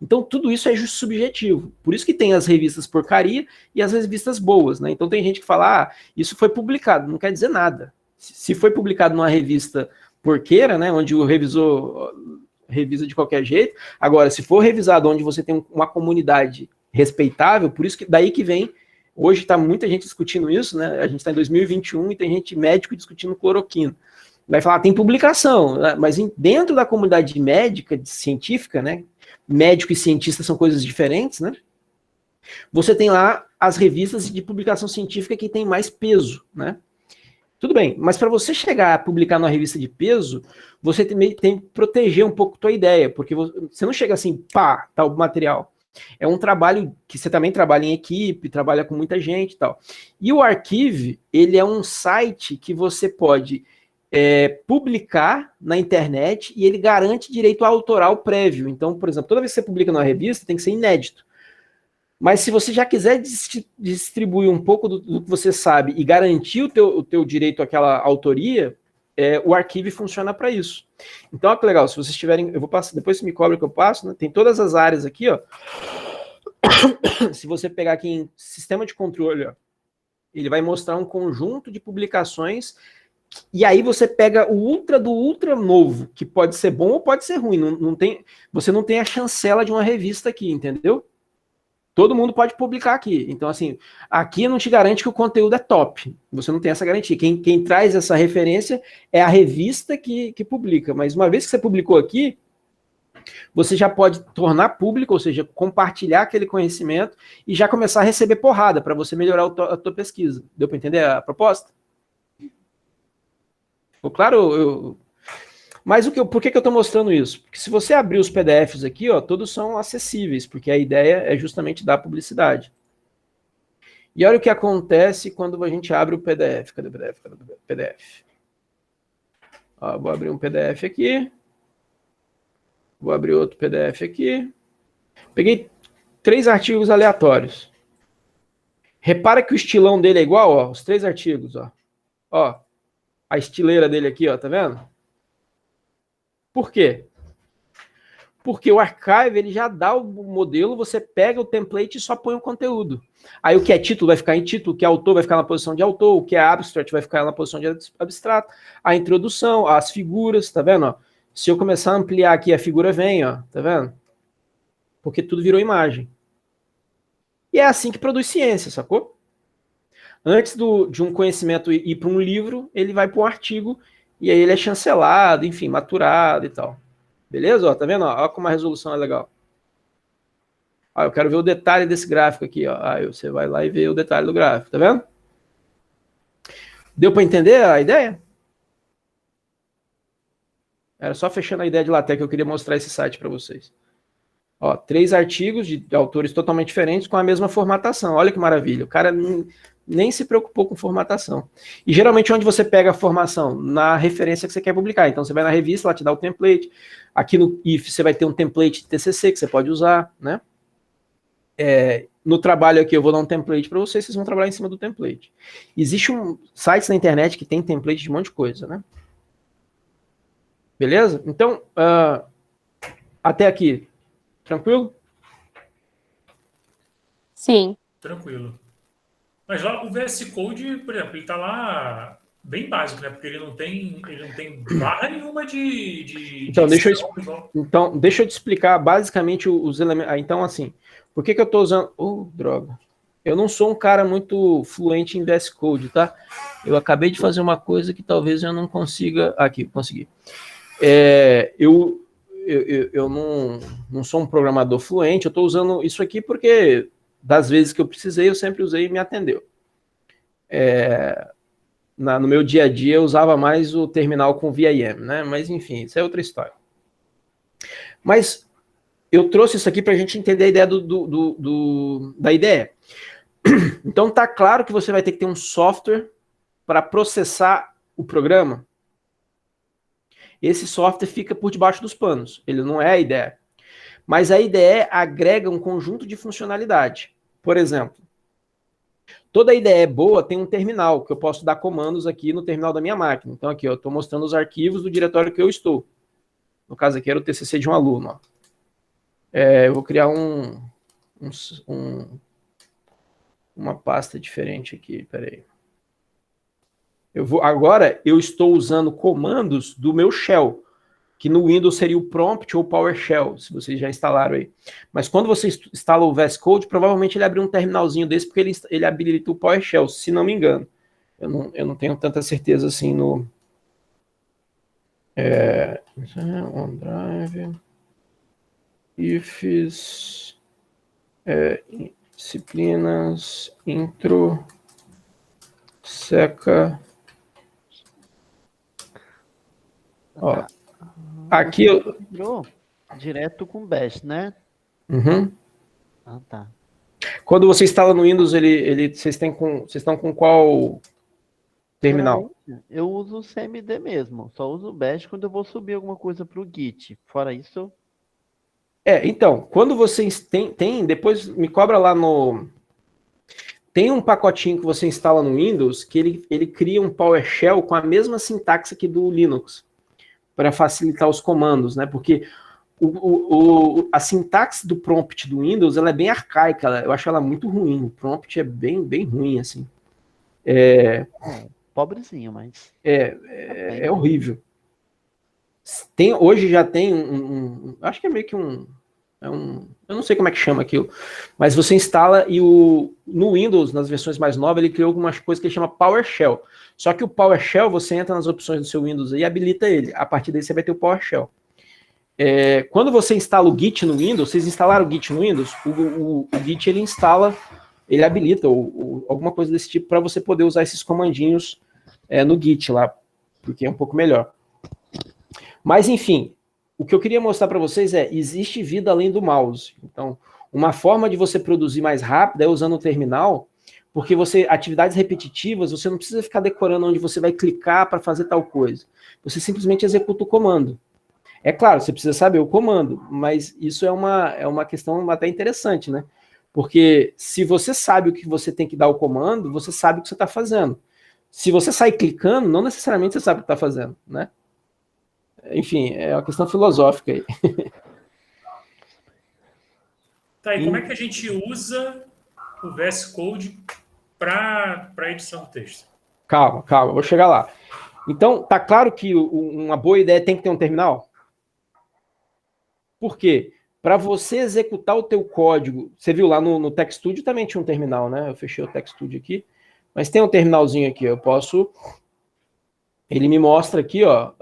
Então tudo isso é subjetivo. Por isso que tem as revistas porcaria e as revistas boas, né? Então tem gente que fala, isso foi publicado, não quer dizer nada. Se foi publicado numa revista porqueira, né, onde o revisor revisa de qualquer jeito, agora, se for revisado onde você tem uma comunidade respeitável, por isso que daí que vem, hoje está muita gente discutindo isso, né, a gente está em 2021 e tem gente médico discutindo cloroquina. Vai falar, tem publicação, né, mas dentro da comunidade médica, científica, né, médico e cientista são coisas diferentes, né, você tem lá as revistas de publicação científica que tem mais peso, né. Tudo bem, mas para você chegar a publicar numa revista de peso, você tem que proteger um pouco a tua ideia, porque você não chega assim, tá o material. É um trabalho que você também trabalha em equipe, trabalha com muita gente e tal. E o Archive, ele é um site que você pode publicar na internet e ele garante direito autoral prévio. Então, por exemplo, toda vez que você publica numa revista, tem que ser inédito. Mas se você já quiser distribuir um pouco do que você sabe e garantir o teu direito àquela autoria, o arquivo funciona para isso. Então, olha que legal, se vocês tiverem, eu vou passar, depois você me cobra que eu passo, né? Tem todas as áreas aqui, ó. Se você pegar aqui em sistema de controle, ó, ele vai mostrar um conjunto de publicações, e aí você pega o ultra do ultra novo, que pode ser bom ou pode ser ruim. Você não tem a chancela de uma revista aqui, entendeu? Todo mundo pode publicar aqui. Então, assim, aqui não te garante que o conteúdo é top. Você não tem essa garantia. Quem traz essa referência é a revista que publica. Mas uma vez que você publicou aqui, você já pode tornar público, ou seja, compartilhar aquele conhecimento e já começar a receber porrada para você melhorar a tua pesquisa. Deu para entender a proposta? Ficou claro? Mas por que eu estou mostrando isso? Porque se você abrir os PDFs aqui, ó, todos são acessíveis, porque a ideia é justamente dar publicidade. E olha o que acontece quando a gente abre o PDF. Cadê o PDF? Cadê o PDF? Ó, vou abrir um PDF aqui. Vou abrir outro PDF aqui. Peguei 3 artigos aleatórios. Repara que o estilão dele é igual, ó, os 3 artigos, ó. Ó, a estileira dele aqui, ó, tá vendo? Por quê? Porque o Archive, ele já dá o modelo, você pega o template e só põe o conteúdo. Aí o que é título vai ficar em título, o que é autor vai ficar na posição de autor, o que é abstract vai ficar na posição de abstrato, a introdução, as figuras, tá vendo? Ó? Se eu começar a ampliar aqui, a figura vem, ó, tá vendo? Porque tudo virou imagem. E é assim que produz ciência, sacou? Antes de um conhecimento ir para um livro, ele vai para um artigo, e aí ele é chancelado, enfim, maturado e tal. Beleza? Ó, tá vendo? Ó, como a resolução é legal. Ó, eu quero ver o detalhe desse gráfico aqui. Ó. Aí você vai lá e vê o detalhe do gráfico. Tá vendo? Deu para entender a ideia? Era só fechando a ideia de LaTeX que eu queria mostrar esse site para vocês. Ó, 3 artigos de autores totalmente diferentes com a mesma formatação. Olha que maravilha. O cara nem se preocupou com formatação. E geralmente onde você pega a formação? Na referência que você quer publicar. Então você vai na revista, ela te dá o template. Aqui no IF você vai ter um template de TCC que você pode usar, né? No trabalho aqui eu vou dar um template para vocês vão trabalhar em cima do template. Existem sites na internet que tem template de um monte de coisa, né? Beleza? Então, até aqui, tranquilo? Sim. Tranquilo. Mas lá o VS Code, por exemplo, ele está lá bem básico, né? Porque ele não tem barra nenhuma de então, edição, deixa eu te explicar basicamente os elementos. Então, assim, por que eu estou usando... droga. Eu não sou um cara muito fluente em VS Code, tá? Eu acabei de fazer uma coisa que talvez eu não consiga... Aqui, consegui. Eu não sou um programador fluente, eu estou usando isso aqui porque das vezes que eu precisei, eu sempre usei e me atendeu. No meu dia a dia, eu usava mais o terminal com VIM, né? Mas, enfim, isso é outra história. Mas eu trouxe isso aqui para a gente entender a ideia da ideia. Então, tá claro que você vai ter que ter um software para processar o programa. Esse software fica por debaixo dos panos. Ele não é a IDE. Mas a IDE agrega um conjunto de funcionalidade. Por exemplo, toda IDE boa tem um terminal, que eu posso dar comandos aqui no terminal da minha máquina. Então aqui eu estou mostrando os arquivos do diretório que eu estou. No caso aqui era o TCC de um aluno. Ó. Eu vou criar uma pasta diferente aqui. Peraí. Agora eu estou usando comandos do meu shell, que no Windows seria o prompt ou PowerShell, se vocês já instalaram aí. Mas quando você instala o VS Code, provavelmente ele abriu um terminalzinho desse, porque ele habilita o PowerShell, se não me engano. Eu não tenho tanta certeza assim no... OneDrive, IFs, disciplinas, intro, seca... Ó, aqui eu... Direto com Bash, né? Uhum. Ah, tá. Quando você instala no Windows, vocês estão com qual terminal. Eu uso o CMD mesmo. Só uso o Bash quando eu vou subir alguma coisa pro Git. Fora isso, Então, quando vocês depois me cobra lá no... Tem um pacotinho que você instala no Windows que ele cria um PowerShell com a mesma sintaxe aqui do Linux, para facilitar os comandos, né? Porque a sintaxe do prompt do Windows, ela é bem arcaica, eu acho ela muito ruim. O prompt é bem ruim, assim. pobrezinho, mas... É horrível. Hoje já tem acho que é meio que eu não sei como é que chama aquilo, mas você instala e no Windows, nas versões mais novas, ele criou algumas coisas que ele chama PowerShell. Só que o PowerShell, você entra nas opções do seu Windows e habilita ele. A partir daí você vai ter o PowerShell. Quando você instala o Git no Windows, vocês instalaram o Git no Windows, o Git ele instala, ele habilita ou alguma coisa desse tipo para você poder usar esses comandinhos no Git lá, porque é um pouco melhor. Mas enfim, o que eu queria mostrar para vocês existe vida além do mouse. Então, uma forma de você produzir mais rápido é usando o terminal, porque atividades repetitivas, você não precisa ficar decorando onde você vai clicar para fazer tal coisa. Você simplesmente executa o comando. É claro, você precisa saber o comando, mas isso é uma questão até interessante, né? Porque se você sabe o que você tem que dar o comando, você sabe o que você está fazendo. Se você sai clicando, não necessariamente você sabe o que está fazendo, né? Enfim, é uma questão filosófica aí. Tá, e como é que a gente usa o VS Code para edição de texto? Calma, vou chegar lá. Então, tá claro que uma boa ideia tem que ter um terminal? Por quê? Para você executar o teu código, você viu lá no TechStudio também tinha um terminal, né? Eu fechei o TechStudio aqui, mas tem um terminalzinho aqui, eu posso... Ele me mostra aqui, ó,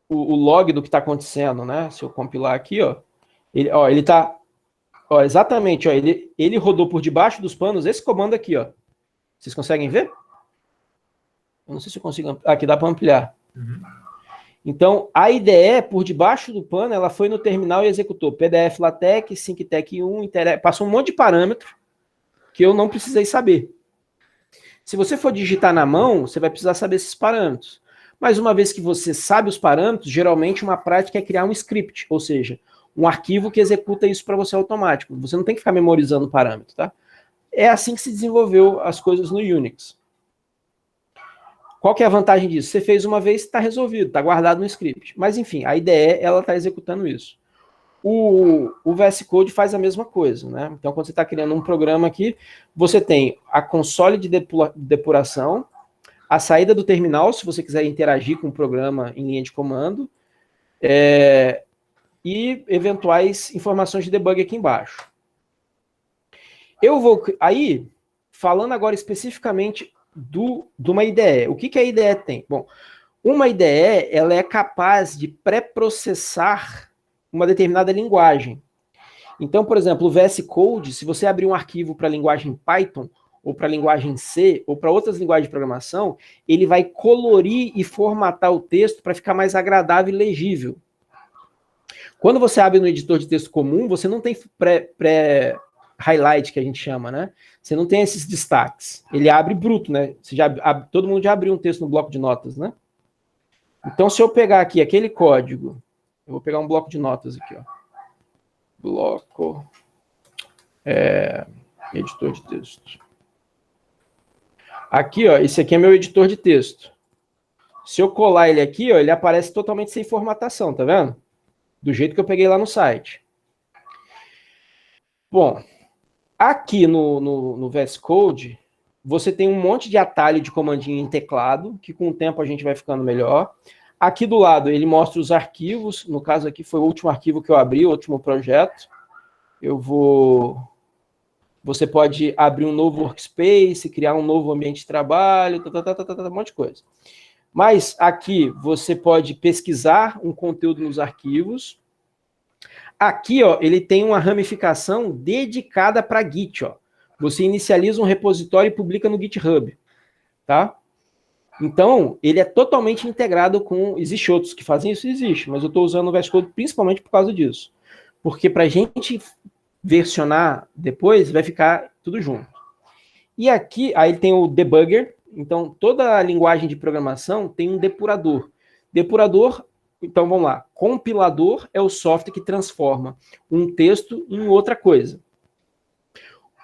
o log do que está acontecendo, né? Se eu compilar aqui, ó, ele tá, exatamente, ó, ele rodou por debaixo dos panos esse comando aqui, ó. Vocês conseguem ver? Eu não sei se eu consigo, aqui dá para ampliar. Uhum. Então, a IDE, por debaixo do pano, ela foi no terminal e executou PDF LaTeX, SyncTech1, passou um monte de parâmetro que eu não precisei saber. Se você for digitar na mão, você vai precisar saber esses parâmetros. Mas uma vez que você sabe os parâmetros, geralmente uma prática é criar um script, ou seja, um arquivo que executa isso para você automático. Você não tem que ficar memorizando o parâmetro, tá? É assim que se desenvolveu as coisas no Unix. Qual que é a vantagem disso? Você fez uma vez, está resolvido, está guardado no script. Mas enfim, a IDE, ela está executando isso. O VS Code faz a mesma coisa, né? Então, quando você está criando um programa aqui, você tem a console de depuração, a saída do terminal, se você quiser interagir com o programa em linha de comando, e eventuais informações de debug aqui embaixo. Aí, falando agora especificamente de uma IDE. O que a IDE tem? Bom, uma IDE, ela é capaz de pré-processar uma determinada linguagem. Então, por exemplo, o VS Code, se você abrir um arquivo para a linguagem Python, ou para a linguagem C, ou para outras linguagens de programação, ele vai colorir e formatar o texto para ficar mais agradável e legível. Quando você abre no editor de texto comum, você não tem pré-highlight, que a gente chama, né? Você não tem esses destaques. Ele abre bruto, né? Todo mundo já abriu um texto no bloco de notas, né? Então, se eu pegar aqui aquele código, eu vou pegar um bloco de notas aqui, ó. Bloco... editor de texto. Aqui, ó, esse aqui é meu editor de texto. Se eu colar ele aqui, ó, ele aparece totalmente sem formatação, tá vendo? Do jeito que eu peguei lá no site. Bom, aqui no VS Code, você tem um monte de atalho de comandinho em teclado, que com o tempo a gente vai ficando melhor. Aqui do lado, ele mostra os arquivos. No caso aqui foi o último arquivo que eu abri, o último projeto. Você pode abrir um novo workspace, criar um novo ambiente de trabalho, um monte de coisa. Mas aqui você pode pesquisar um conteúdo nos arquivos. Aqui, ó, ele tem uma ramificação dedicada para Git, ó. Você inicializa um repositório e publica no GitHub, tá? Então, ele é totalmente integrado com... Existem outros que fazem isso? Existe, mas eu estou usando o VS Code principalmente por causa disso. Porque para a gente versionar depois, vai ficar tudo junto. E aqui, aí tem o debugger. Então, toda a linguagem de programação tem um depurador. Depurador, então vamos lá. Compilador é o software que transforma um texto em outra coisa.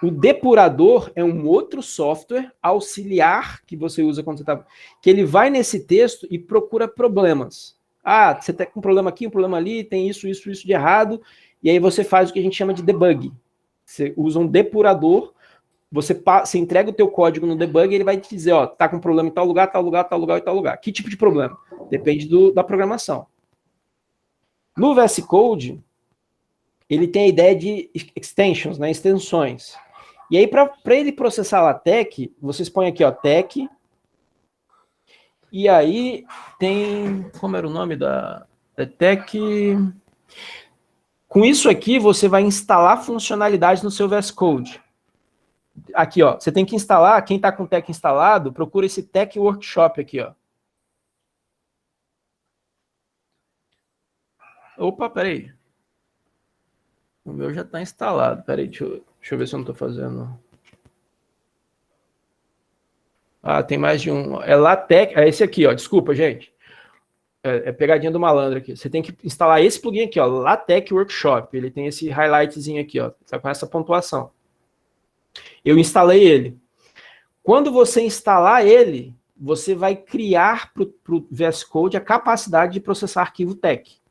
O depurador é um outro software auxiliar que você usa quando você está... Que ele vai nesse texto e procura problemas. Ah, você está com um problema aqui, um problema ali, tem isso de errado. E aí você faz o que a gente chama de debug. Você usa um depurador, você entrega o teu código no debug e ele vai te dizer, ó, tá com problema em tal lugar, tal lugar, tal lugar e tal lugar. Que tipo de problema? Depende da programação. No VS Code, ele tem a ideia de extensions, né, extensões. E aí, para ele processar LaTeX, vocês põem aqui, ó, tech. E aí tem... Como era o nome da tech? Com isso aqui, você vai instalar funcionalidades no seu VS Code. Aqui, ó, você tem que instalar, quem está com o tech instalado, procura esse Tech Workshop aqui, ó. Opa, peraí. O meu já está instalado. Peraí, deixa eu ver se eu não estou fazendo. Ah, tem mais de um. É LaTeX. É esse aqui, ó. Desculpa, gente. É pegadinha do malandro aqui. Você tem que instalar esse plugin aqui, ó. LaTeX Workshop. Ele tem esse highlightzinho aqui, ó. Tá com essa pontuação. Eu instalei ele. Quando você instalar ele, você vai criar para o VS Code a capacidade de processar arquivo TeX.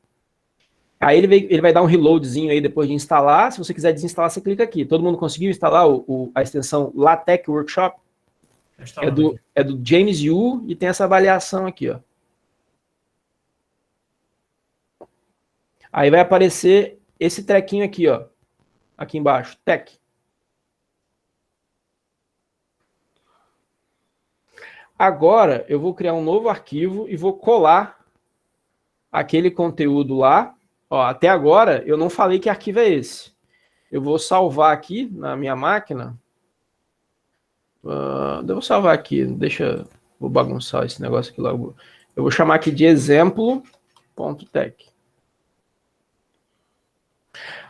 Aí ele vai dar um reloadzinho aí depois de instalar. Se você quiser desinstalar, você clica aqui. Todo mundo conseguiu instalar a extensão LaTeX Workshop? É do James Yu e tem essa avaliação aqui, ó. Aí vai aparecer esse trequinho aqui, ó. Aqui embaixo, Tech. Agora eu vou criar um novo arquivo e vou colar aquele conteúdo lá. Ó, até agora eu não falei que arquivo é esse. Eu vou salvar aqui na minha máquina. Devo salvar aqui. Vou bagunçar esse negócio aqui logo. Eu vou chamar aqui de exemplo.tech.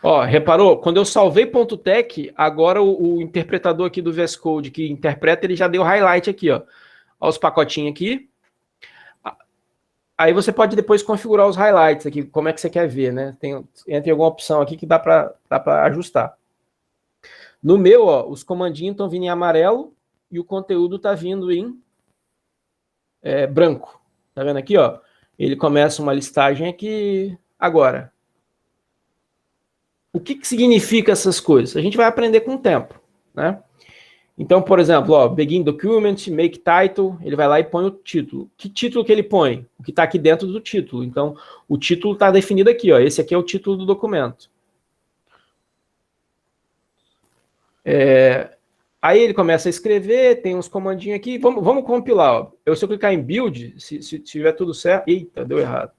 Ó, reparou? Quando eu salvei .tech, agora o interpretador aqui do VS Code que interpreta, ele já deu highlight aqui, ó. Olha os pacotinhos aqui. Aí você pode depois configurar os highlights aqui, como é que você quer ver, né? Tem alguma opção aqui que dá para ajustar. No meu, ó, os comandinhos estão vindo em amarelo e o conteúdo está vindo em branco. Tá vendo aqui, ó? Ele começa uma listagem aqui. Agora, o que significa essas coisas? A gente vai aprender com o tempo, né? Então, por exemplo, ó, begin document, make title, ele vai lá e põe o título. Que título que ele põe? O que está aqui dentro do título. Então, o título está definido aqui, ó. Esse aqui é o título do documento. Aí ele começa a escrever, tem uns comandinhos aqui. Vamos compilar, ó. Se eu clicar em build, se tiver tudo certo... Eita, deu errado.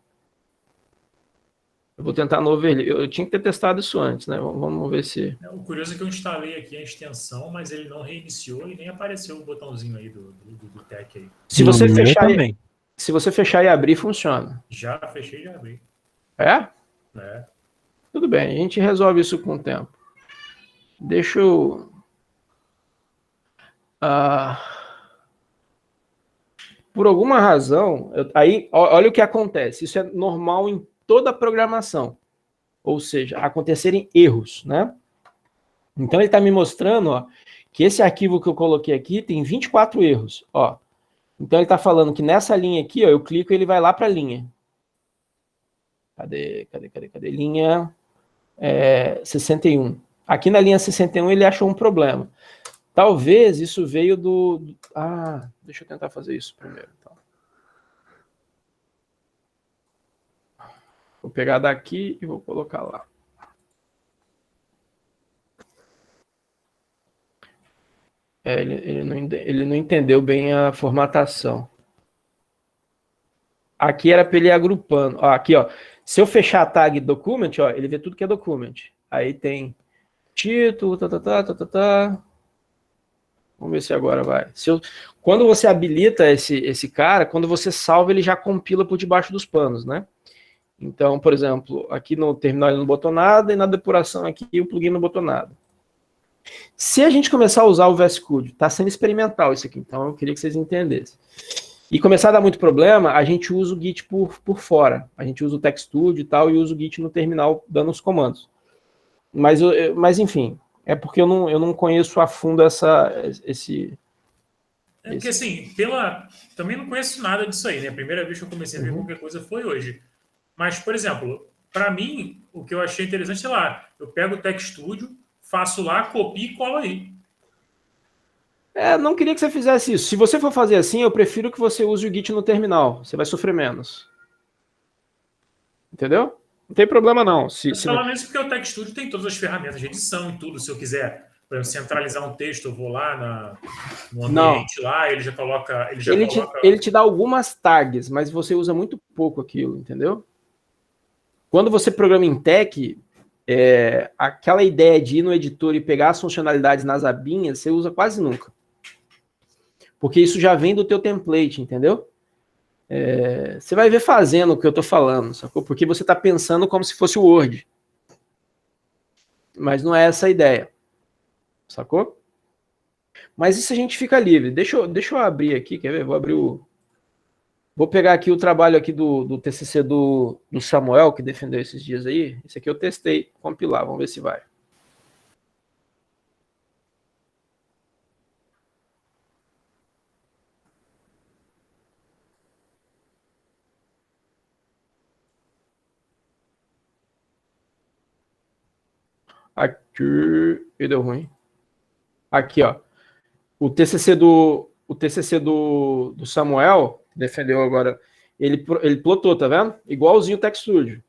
Eu vou tentar no overlay. Eu tinha que ter testado isso antes, né? Vamos ver se... O curioso é que eu instalei aqui a extensão, mas ele não reiniciou e nem apareceu o botãozinho aí do Tech aí. Se você fechar e abrir, funciona. Já fechei e já abri. É? É. Tudo bem, a gente resolve isso com o tempo. Deixa eu... por alguma razão... Aí, olha o que acontece. Isso é normal em toda a programação, ou seja, acontecerem erros, né? Então ele está me mostrando, ó, que esse arquivo que eu coloquei aqui tem 24 erros, ó. Então ele está falando que nessa linha aqui, ó, eu clico e ele vai lá para a linha. Cadê? Linha 61. Aqui na linha 61 ele achou um problema. Talvez isso veio deixa eu tentar fazer isso primeiro, então. Vou pegar daqui e vou colocar lá. Ele não entendeu bem a formatação. Aqui era para ele ir agrupando. Ó, aqui, ó. Se eu fechar a tag document, ó, ele vê tudo que é document. Aí tem título, Vamos ver se agora vai. Quando você habilita esse cara, quando você salva, ele já compila por debaixo dos panos, né? Então, por exemplo, aqui no terminal ele não botou nada e na depuração aqui o plugin não botou nada. Se a gente começar a usar o VS Code, está sendo experimental isso aqui, então eu queria que vocês entendessem. E começar a dar muito problema, a gente usa o Git por fora. A gente usa o TechStudio e tal, e usa o Git no terminal dando os comandos. Mas enfim, é porque eu não conheço a fundo esse... É porque, assim, também não conheço nada disso aí, né? A primeira vez que eu comecei a ver qualquer coisa foi hoje. Mas, por exemplo, para mim, o que eu achei interessante, sei lá, eu pego o TechStudio, faço lá, copio e colo aí. Não queria que você fizesse isso. Se você for fazer assim, eu prefiro que você use o Git no terminal. Você vai sofrer menos. Entendeu? Não tem problema, não. Falando isso porque o TechStudio tem todas as ferramentas de edição e tudo. Se eu quiser, por exemplo, centralizar um texto, eu vou lá no ambiente lá, ele já coloca... Ele te dá algumas tags, mas você usa muito pouco aquilo, entendeu? Quando você programa em tech, aquela ideia de ir no editor e pegar as funcionalidades nas abinhas, você usa quase nunca. Porque isso já vem do teu template, entendeu? Você vai ver fazendo o que eu estou falando, sacou? Porque você está pensando como se fosse o Word. Mas não é essa a ideia. Sacou? Mas isso a gente fica livre. Deixa eu abrir aqui, quer ver? Vou pegar aqui o trabalho aqui do TCC do Samuel, que defendeu esses dias aí. Esse aqui eu testei, compilar, vamos ver se vai. Aqui, e deu ruim. Aqui, ó. O TCC do Samuel, que defendeu agora, ele plotou, tá vendo? Igualzinho o TechStudio.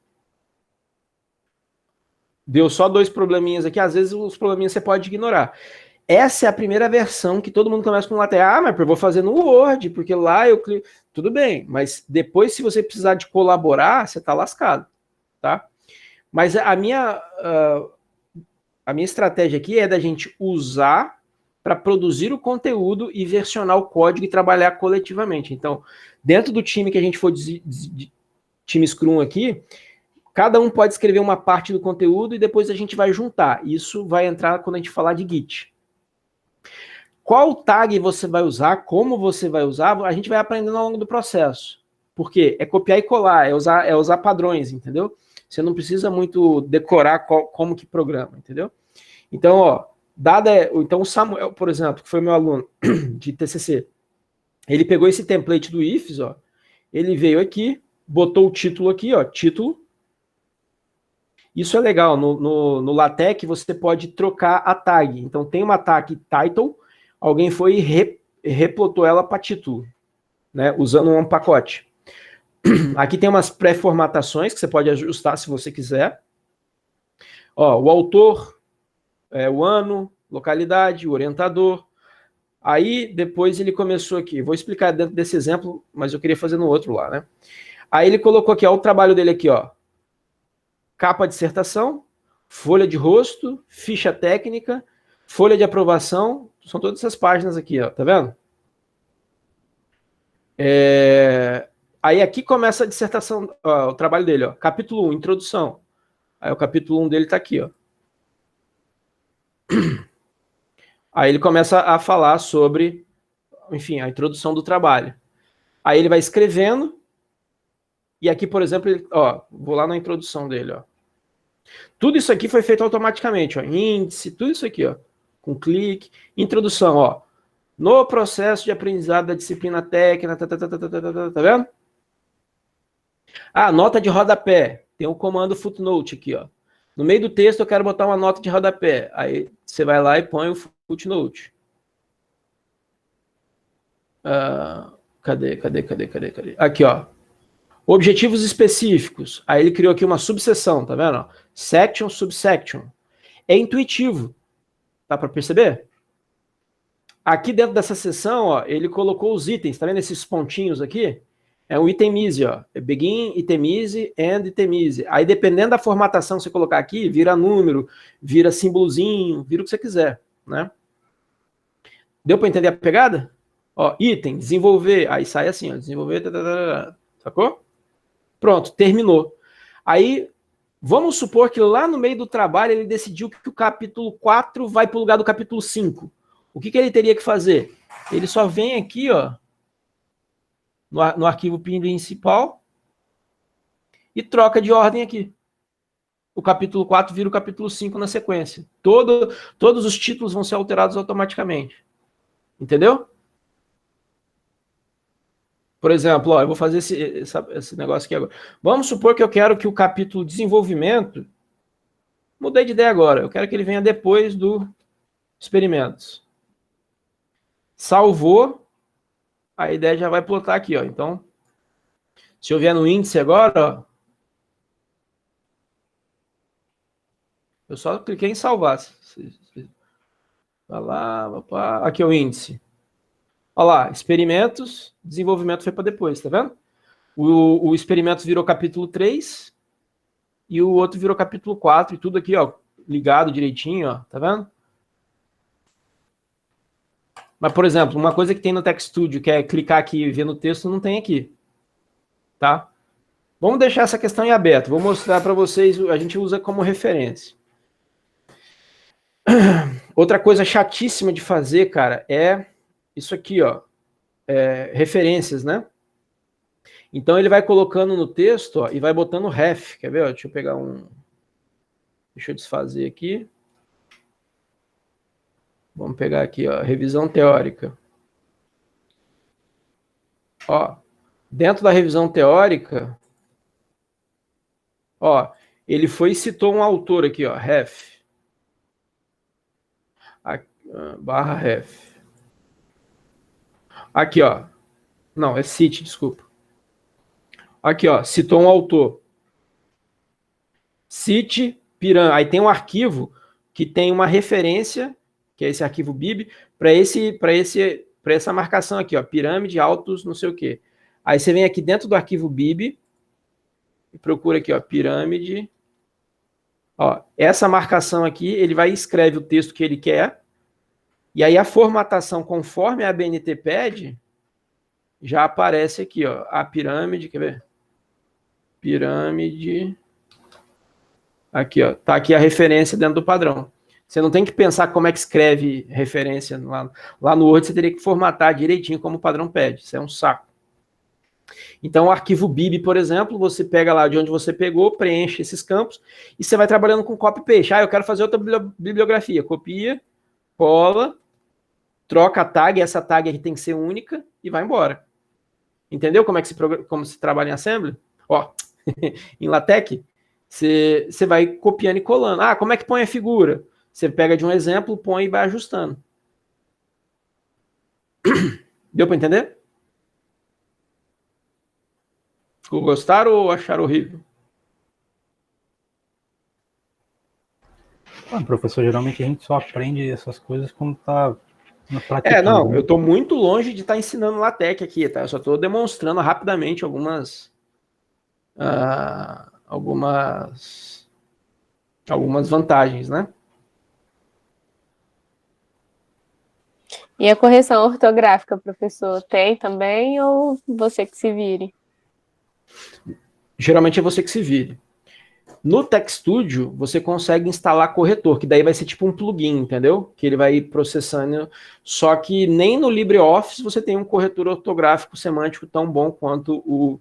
Deu só 2 probleminhas aqui, às vezes os probleminhas você pode ignorar. Essa é a primeira versão que todo mundo começa com latex. Mas eu vou fazer no Word, porque lá eu clico. Tudo bem, mas depois, se você precisar de colaborar, você tá lascado, tá? Mas a minha estratégia aqui é da gente usar para produzir o conteúdo e versionar o código e trabalhar coletivamente. Então, dentro do time que a gente for time Scrum aqui, cada um pode escrever uma parte do conteúdo e depois a gente vai juntar. Isso vai entrar quando a gente falar de Git. Qual tag você vai usar, como você vai usar, a gente vai aprendendo ao longo do processo. Por quê? É copiar e colar, é usar padrões, entendeu? Você não precisa muito decorar como que programa, entendeu? Então, ó, então o Samuel, por exemplo, que foi meu aluno de TCC, ele pegou esse template do IFES, ó, ele veio aqui, botou o título aqui, ó, título. Isso é legal, no LaTeX você pode trocar a tag. Então tem uma tag title, alguém foi e replotou ela para título, né, usando um pacote. Aqui tem umas pré-formatações que você pode ajustar se você quiser. Ó, o autor, o ano, localidade, o orientador. Aí, depois ele começou aqui. Vou explicar dentro desse exemplo, mas eu queria fazer no outro lá, né? Aí ele colocou aqui, ó, o trabalho dele aqui, ó. Capa de dissertação, folha de rosto, ficha técnica, folha de aprovação. São todas essas páginas aqui, ó. Tá vendo? Aí aqui começa a dissertação, ó, o trabalho dele, ó. Capítulo 1, introdução. Aí o capítulo 1 dele tá aqui, ó. Aí ele começa a falar sobre, enfim, a introdução do trabalho. Aí ele vai escrevendo, e aqui, por exemplo, ó, vou lá na introdução dele, ó. Tudo isso aqui foi feito automaticamente, ó, índice, tudo isso aqui, ó, com clique, introdução, ó, no processo de aprendizado da disciplina técnica, tá vendo? Ah, nota de rodapé, tem um comando footnote aqui, ó. No meio do texto eu quero botar uma nota de rodapé, aí você vai lá e põe o footnote. Cadê? Aqui, ó. Objetivos específicos. Aí ele criou aqui uma subseção, tá vendo? Section, subsection. É intuitivo. Dá para perceber? Aqui dentro dessa seção, ó, ele colocou os itens, tá vendo esses pontinhos aqui? É um itemize, ó. É begin, itemize, end, itemize. Aí dependendo da formatação que você colocar aqui, vira número, vira símbolozinho, vira o que você quiser, né? Deu para entender a pegada? Ó, item, desenvolver, aí sai assim, ó, desenvolver, sacou? Pronto, terminou. Aí, Vamos supor que lá no meio do trabalho ele decidiu que o capítulo 4 vai para o lugar do capítulo 5. O que ele teria que fazer? Ele só vem aqui, ó, no arquivo principal e troca de ordem aqui. O capítulo 4 vira o capítulo 5 na sequência. Todos os títulos vão ser alterados automaticamente. Entendeu? Por exemplo, ó, eu vou fazer esse negócio aqui agora. Vamos supor que eu quero que o capítulo desenvolvimento... Mudei de ideia agora. Eu quero que ele venha depois do experimentos. Salvou. A ideia já vai plotar aqui, ó. Então, se eu vier no índice agora, ó, eu só cliquei em salvar. Vai lá, aqui é o índice. Olha lá, experimentos, desenvolvimento foi para depois, tá vendo? O experimentos virou capítulo 3 e o outro virou capítulo 4 e tudo aqui, ó, ligado direitinho, ó, tá vendo? Mas, por exemplo, uma coisa que tem no TechStudio, que é clicar aqui e ver no texto, não tem aqui, tá? Vamos deixar essa questão em aberto, vou mostrar para vocês, a gente usa como referência. Outra coisa chatíssima de fazer, cara, é isso aqui, ó, referências, né? Então ele vai colocando no texto, ó, e vai botando ref, quer ver? Ó, deixa eu pegar deixa eu desfazer aqui. Vamos pegar aqui, ó, revisão teórica. Ó, dentro da revisão teórica, ó, ele foi e citou um autor aqui, ó, ref. Barra ref. Aqui, ó. Não, é cite, desculpa. Aqui, ó, citou um autor. Cite pirâmide. Aí tem um arquivo que tem uma referência, que é esse arquivo bib, para essa marcação aqui, ó, pirâmide, altos, não sei o quê. Aí você vem aqui dentro do arquivo bib e procura aqui, ó, pirâmide. Ó, essa marcação aqui, ele vai e escreve o texto que ele quer. E aí a formatação, conforme a ABNT pede, já aparece aqui, ó, a pirâmide, quer ver? Pirâmide. Aqui, ó, tá aqui a referência dentro do padrão. Você não tem que pensar como é que escreve referência lá no Word, você teria que formatar direitinho como o padrão pede. Isso é um saco. Então, o arquivo bib, por exemplo, você pega lá de onde você pegou, preenche esses campos e você vai trabalhando com copy-paste. Ah, eu quero fazer outra bibliografia. Copia, cola, troca a tag, essa tag aqui tem que ser única e vai embora. Entendeu como se trabalha em Assembly? Ó, em LaTeX, você vai copiando e colando. Ah, como é que põe a figura? Você pega de um exemplo, põe e vai ajustando. Deu para entender? Gostaram ou acharam horrível? Professor, geralmente a gente só aprende essas coisas quando tá praticando. Não, eu estou muito longe de estar ensinando LaTeX aqui, tá? Eu só estou demonstrando rapidamente algumas vantagens, né? E a correção ortográfica, professor, tem também ou você que se vire? Geralmente é você que se vire. No TechStudio, você consegue instalar corretor, que daí vai ser tipo um plugin, entendeu? Que ele vai processando. Só que nem no LibreOffice você tem um corretor ortográfico semântico tão bom quanto o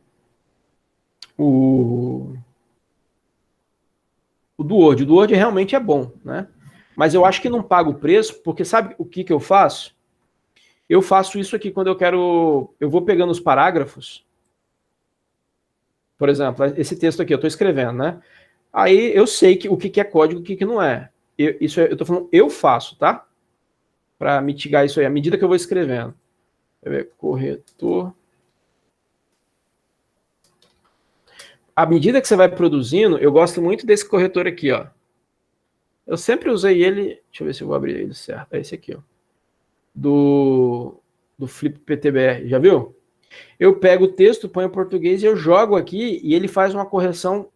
do Word. O do Word realmente é bom, né? Mas eu acho que não paga o preço, porque sabe o que eu faço? Eu faço isso aqui quando eu quero... Eu vou pegando os parágrafos. Por exemplo, esse texto aqui eu estou escrevendo, né? Aí eu sei o que é código e o que não é. Eu estou falando, eu faço, tá? Para mitigar isso aí, à medida que eu vou escrevendo. Corretor. À medida que você vai produzindo, eu gosto muito desse corretor aqui, ó. Eu sempre usei ele... Deixa eu ver se eu vou abrir ele certo. É esse aqui, ó. Do Flip PTBR, já viu? Eu pego o texto, ponho em português e eu jogo aqui e ele faz uma correção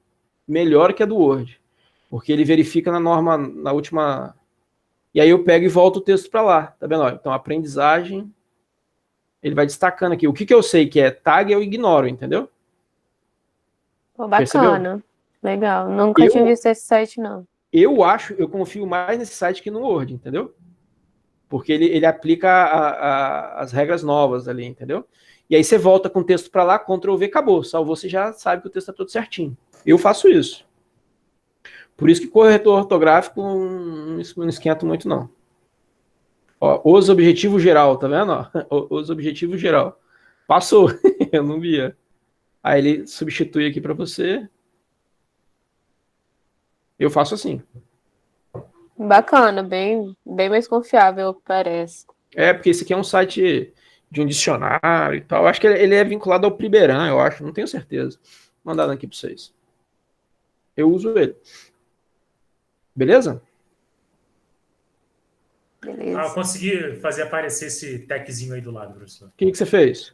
melhor que a do Word. Porque ele verifica na norma, na última... E aí eu pego e volto o texto para lá, tá vendo? Então, aprendizagem, ele vai destacando aqui. O que eu sei que é tag, eu ignoro, entendeu? Pô, bacana. Percebeu? Legal. Nunca tinha visto esse site, não. Eu confio mais nesse site que no Word, entendeu? Porque ele aplica as regras novas ali, entendeu? E aí você volta com o texto para lá, Ctrl V, acabou. Salvou, você já sabe que o texto está todo certinho. Eu faço isso. Por isso que corretor ortográfico não esquenta muito, não. Ó, os objetivos geral, tá vendo? Ó, os objetivos geral. Passou, eu não via. Aí ele substitui aqui para você. Eu faço assim. Bacana, bem mais confiável, parece. Porque esse aqui é um site de um dicionário e tal. Eu acho que ele é vinculado ao Priberan, eu acho. Não tenho certeza. Vou mandar aqui para vocês. Eu uso ele. Beleza? Beleza. Eu consegui fazer aparecer esse tagzinho aí do lado, professor. O que você fez?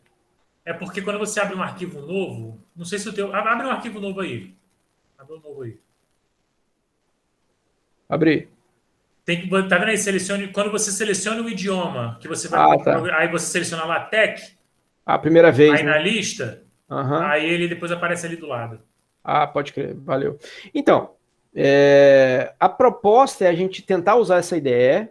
É porque quando você abre um arquivo novo, não sei se o teu... Abre um arquivo novo aí. Abre um novo aí. Abri. Tem que, tá vendo aí? Quando você seleciona o idioma, que você vai... Aí você seleciona LaTeX. A primeira vez, aí, né? Na lista, aí ele depois aparece ali do lado. Pode crer. Valeu. Então, a proposta é a gente tentar usar essa IDE.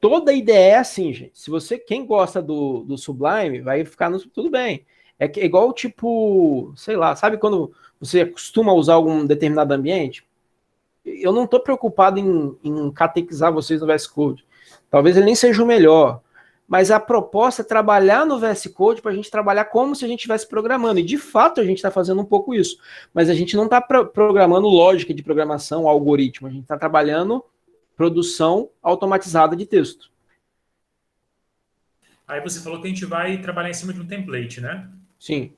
Toda IDE é assim, gente. Se quem gosta do Sublime, vai ficar tudo bem. É igual tipo, sei lá, sabe quando você costuma usar algum determinado ambiente? Eu não estou preocupado em catequizar vocês no VS Code. Talvez ele nem seja o melhor. Mas a proposta é trabalhar no VS Code para a gente trabalhar como se a gente estivesse programando. E, de fato, a gente está fazendo um pouco isso. Mas a gente não está programando lógica de programação, algoritmo. A gente está trabalhando produção automatizada de texto. Aí você falou que a gente vai trabalhar em cima de um template, né? Sim.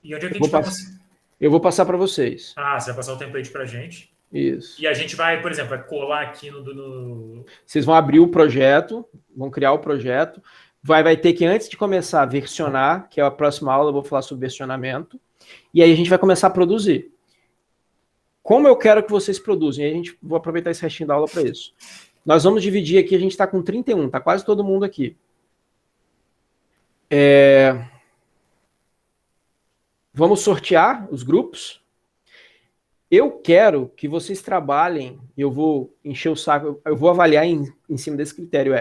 E onde é que a gente vai conseguir? Eu vou passar para vocês. Você vai passar o template para a gente. Isso. E a gente vai, por exemplo, vai colar aqui no... Vocês vão abrir o projeto, vão criar o projeto. Vai ter que, antes de começar a versionar, que é a próxima aula, eu vou falar sobre versionamento. E aí a gente vai começar a produzir. Como eu quero que vocês produzam? E aí vou aproveitar esse restinho da aula para isso. Nós vamos dividir aqui, a gente está com 31, está quase todo mundo aqui. Vamos sortear os grupos. Eu quero que vocês trabalhem, eu vou encher o saco, eu vou avaliar em cima desse critério,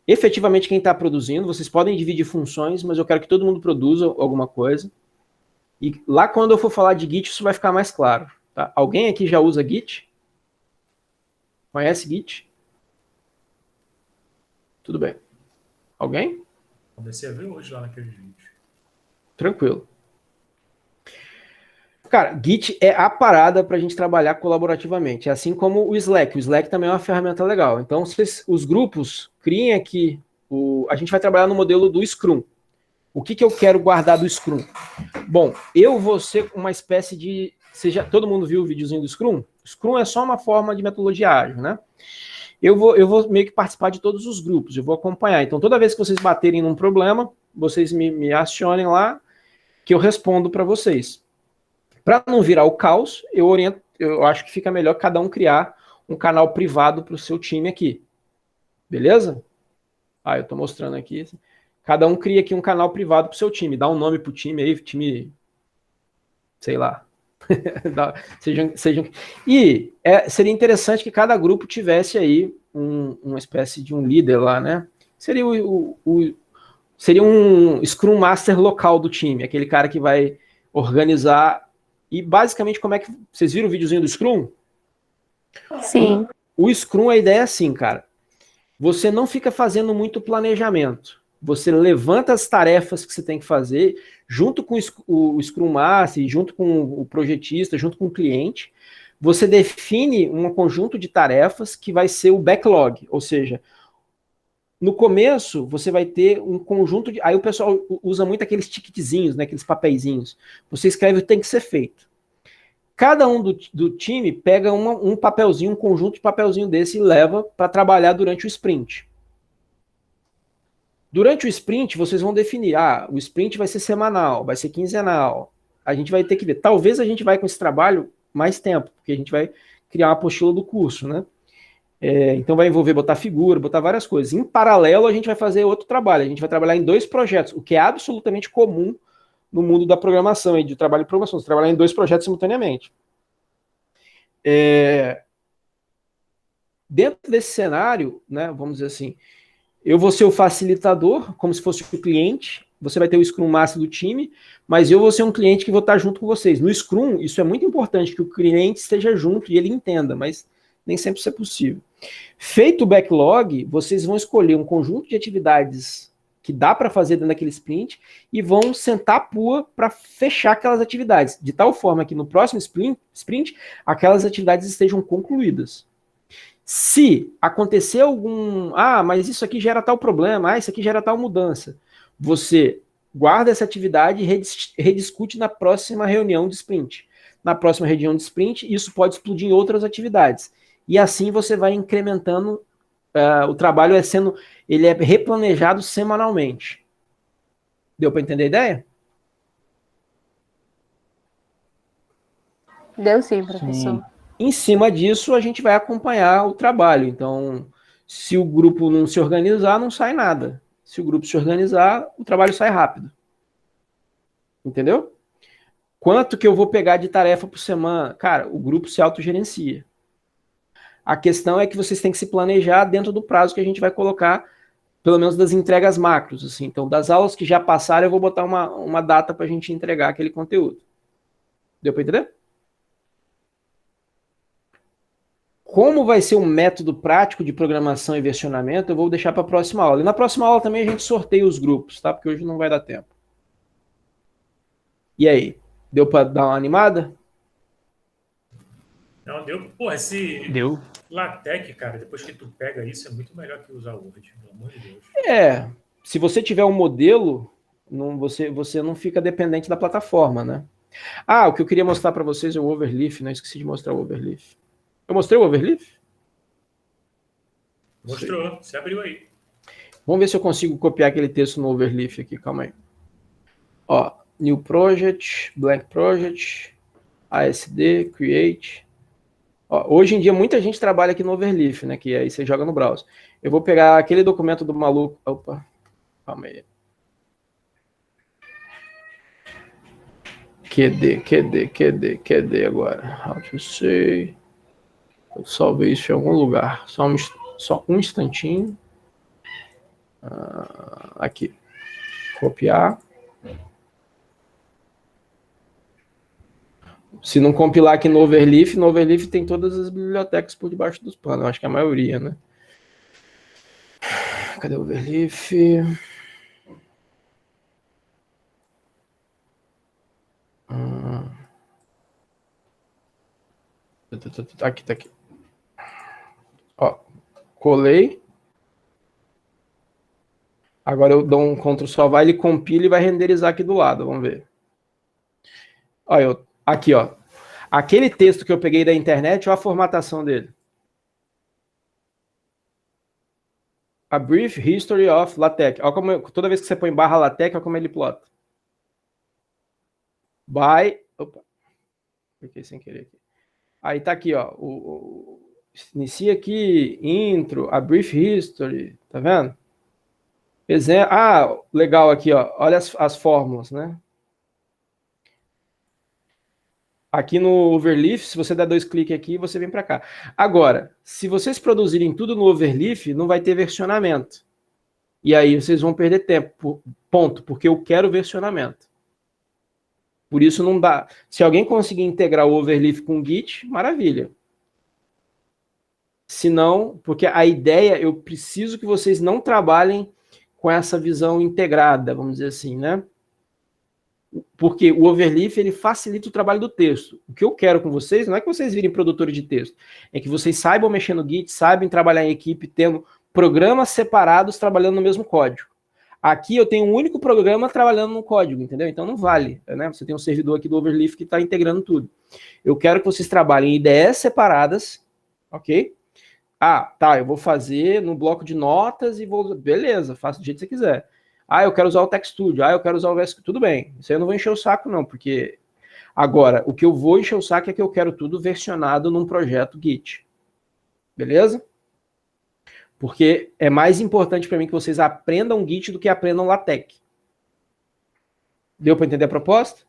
efetivamente quem está produzindo, vocês podem dividir funções, mas eu quero que todo mundo produza alguma coisa. E lá quando eu for falar de Git, isso vai ficar mais claro. Tá? Alguém aqui já usa Git? Conhece Git? Tudo bem. Alguém? Comecei a ver hoje lá naquele vídeo. Tranquilo. Cara, Git é a parada para a gente trabalhar colaborativamente, assim como o Slack. O Slack também é uma ferramenta legal. Então, os grupos criem aqui, a gente vai trabalhar no modelo do Scrum. O que eu quero guardar do Scrum? Bom, eu vou ser uma espécie de... todo mundo viu o videozinho do Scrum? Scrum é só uma forma de metodologia ágil, né? Eu vou meio que participar de todos os grupos, eu vou acompanhar. Então, toda vez que vocês baterem num problema, vocês me acionem lá, que eu respondo para vocês. Para não virar o caos, eu acho que fica melhor cada um criar um canal privado para o seu time aqui. Beleza? Eu estou mostrando aqui. Cada um cria aqui um canal privado para o seu time. Dá um nome para o time aí, time... Sei lá. E seria interessante que cada grupo tivesse aí uma espécie de um líder lá, né? Seria seria um Scrum Master local do time. Aquele cara que vai organizar... E basicamente, como é que... Vocês viram o videozinho do Scrum? Sim. O Scrum, a ideia é assim, cara. Você não fica fazendo muito planejamento. Você levanta as tarefas que você tem que fazer, junto com o Scrum Master, junto com o projetista, junto com o cliente. Você define um conjunto de tarefas que vai ser o backlog. Ou seja, no começo, você vai ter um conjunto de... Aí o pessoal usa muito aqueles ticketzinhos, né, aqueles papeizinhos. Você escreve o que tem que ser feito. Cada um do time pega um papelzinho, um conjunto de papelzinho desse e leva para trabalhar durante o sprint. Durante o sprint, vocês vão definir, o sprint vai ser semanal, vai ser quinzenal. A gente vai ter que ver. Talvez a gente vai com esse trabalho mais tempo, porque a gente vai criar uma apostila do curso, né? Então vai envolver botar figura, botar várias coisas. Em paralelo, a gente vai fazer outro trabalho. A gente vai trabalhar em 2 projetos, o que é absolutamente comum no mundo da programação, de trabalho de programação. Você trabalhar em 2 projetos simultaneamente. Dentro desse cenário, né, vamos dizer assim, eu vou ser o facilitador, como se fosse o cliente, você vai ter o Scrum Master do time, mas eu vou ser um cliente que vou estar junto com vocês. No Scrum, isso é muito importante, que o cliente esteja junto e ele entenda, mas nem sempre isso é possível. Feito o backlog, vocês vão escolher um conjunto de atividades que dá para fazer dentro daquele sprint e vão sentar a pua para fechar aquelas atividades, de tal forma que no próximo sprint aquelas atividades estejam concluídas. Se acontecer algum... mas isso aqui gera tal problema, isso aqui gera tal mudança, você guarda essa atividade e rediscute na próxima reunião de sprint. Na próxima reunião de sprint, isso pode explodir em outras atividades. E assim você vai incrementando, o trabalho ele é replanejado semanalmente. Deu para entender a ideia? Deu sim, professor. Sim. Em cima disso, a gente vai acompanhar o trabalho. Então, se o grupo não se organizar, não sai nada. Se o grupo se organizar, o trabalho sai rápido. Entendeu? Quanto que eu vou pegar de tarefa por semana? Cara, o grupo se autogerencia. A questão é que vocês têm que se planejar dentro do prazo que a gente vai colocar, pelo menos das entregas macros. Assim. Então, das aulas que já passaram, eu vou botar uma data para a gente entregar aquele conteúdo. Deu para entender? Como vai ser um método prático de programação e versionamento, eu vou deixar para a próxima aula. E na próxima aula também a gente sorteia os grupos, tá? Porque hoje não vai dar tempo. E aí? Deu para dar uma animada? Não, deu. Porra, esse Deu. LaTeX, cara, depois que tu pega isso, é muito melhor que usar o Word, pelo amor de Deus. Se você tiver um modelo, você não fica dependente da plataforma, né? O que eu queria mostrar para vocês é o Overleaf, né? Esqueci de mostrar o Overleaf. Eu mostrei o Overleaf? Mostrou, você abriu aí. Vamos ver se eu consigo copiar aquele texto no Overleaf aqui, calma aí. Ó, New Project, Blank Project, ASD, Create. Ó, hoje em dia muita gente trabalha aqui no Overleaf, né? Que aí você joga no browser. Eu vou pegar aquele documento do maluco. Opa, calma aí. QD agora. How to say... Eu salvei isso em algum lugar. Só um instantinho. Aqui. Copiar. Se não compilar aqui no Overleaf tem todas as bibliotecas por debaixo dos panos. Eu acho que é a maioria, né? Cadê o Overleaf? Aqui, tá aqui. Ó, colei. Agora eu dou um Ctrl só vai, ele compila e vai renderizar aqui do lado. Vamos ver. Olha, aqui, ó. Aquele texto que eu peguei da internet, olha a formatação dele. A Brief History of LaTeX. Olha como toda vez que você põe barra LaTeX, olha como ele plota. Opa. Cliquei sem querer aqui. Aí tá aqui, ó. Inicia aqui, intro, a Brief History, tá vendo? Legal aqui, ó. Olha as fórmulas, né? Aqui no Overleaf, se você der 2 cliques aqui, você vem para cá. Agora, se vocês produzirem tudo no Overleaf, não vai ter versionamento. E aí vocês vão perder tempo. Ponto, porque eu quero versionamento. Por isso não dá. Se alguém conseguir integrar o Overleaf com o Git, maravilha. Se não, porque a ideia, eu preciso que vocês não trabalhem com essa visão integrada, vamos dizer assim, né? Porque o Overleaf, ele facilita o trabalho do texto. O que eu quero com vocês, não é que vocês virem produtores de texto, é que vocês saibam mexer no Git, saibam trabalhar em equipe, tendo programas separados trabalhando no mesmo código. Aqui eu tenho um único programa trabalhando no código, entendeu? Então não vale, né? Você tem um servidor aqui do Overleaf que está integrando tudo. Eu quero que vocês trabalhem em IDEs separadas, ok? Tá, eu vou fazer no bloco de notas e vou... Beleza, faça do jeito que você quiser. Eu quero usar o TechStudio, eu quero usar o VS... Tudo bem, isso aí eu não vou encher o saco não, porque... Agora, o que eu vou encher o saco é que eu quero tudo versionado num projeto Git. Beleza? Porque é mais importante para mim que vocês aprendam Git do que aprendam LaTeX. Deu para entender a proposta?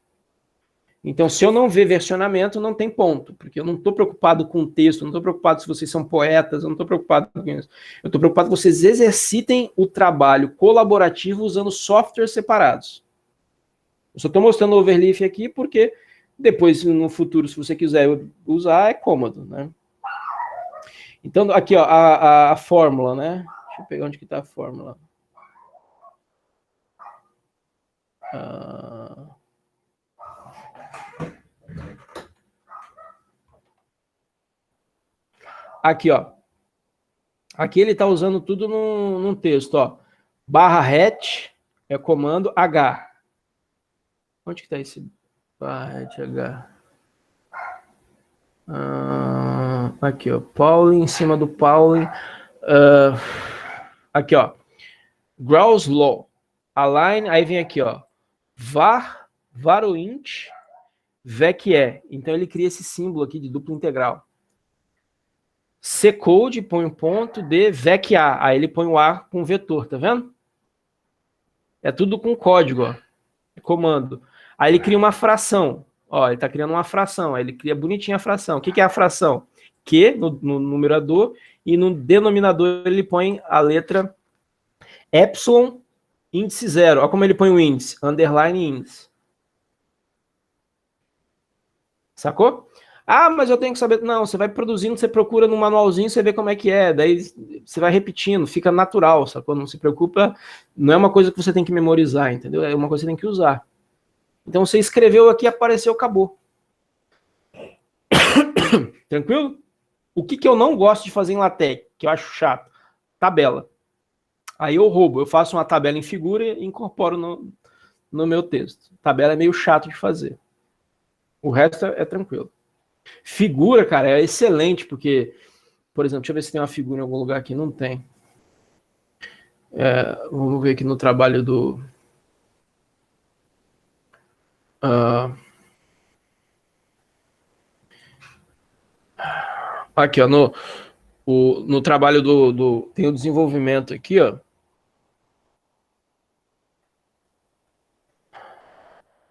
Então, se eu não ver versionamento, não tem ponto, porque eu não estou preocupado com o texto, não estou preocupado se vocês são poetas, eu não estou preocupado com isso. Eu estou preocupado que vocês exercitem o trabalho colaborativo usando softwares separados. Eu só estou mostrando o overleaf aqui porque depois, no futuro, se você quiser usar, é cômodo, né? Então, aqui, ó, a fórmula, né? Deixa eu pegar onde que está a fórmula. Aqui, ó. Aqui ele está usando tudo num texto, ó. /hat é comando H. Onde que está esse /hat H? Aqui, ó. Pauling em cima do Pauling. Aqui, ó. Gauss Law. Align, aí vem aqui, ó. Varoint, VEC. Então ele cria esse símbolo aqui de dupla integral. C-code, põe um ponto, D, VEC A. Aí ele põe o A com vetor, tá vendo? É tudo com código, ó. Comando. Aí ele cria uma fração. Ó, ele tá criando uma fração. Aí ele cria bonitinha a fração. O que é a fração? Q no numerador e no denominador ele põe a letra epsilon índice 0. Olha como ele põe o índice. Underline índice. Sacou? Ah, mas eu tenho que saber. Não, você vai produzindo, você procura no manualzinho, você vê como é que é. Daí você vai repetindo, fica natural, sacou? Não se preocupa. Não é uma coisa que você tem que memorizar, entendeu? É uma coisa que você tem que usar. Então você escreveu aqui, apareceu, acabou. Tranquilo? O que eu não gosto de fazer em LaTeX, que eu acho chato? Tabela. Aí eu roubo, eu faço uma tabela em figura e incorporo no meu texto. Tabela é meio chato de fazer. O resto é tranquilo. Figura, cara, é excelente, porque, por exemplo, deixa eu ver se tem uma figura em algum lugar aqui. Não tem. Vamos ver aqui no trabalho do... Aqui, ó, no trabalho tem o desenvolvimento aqui, ó.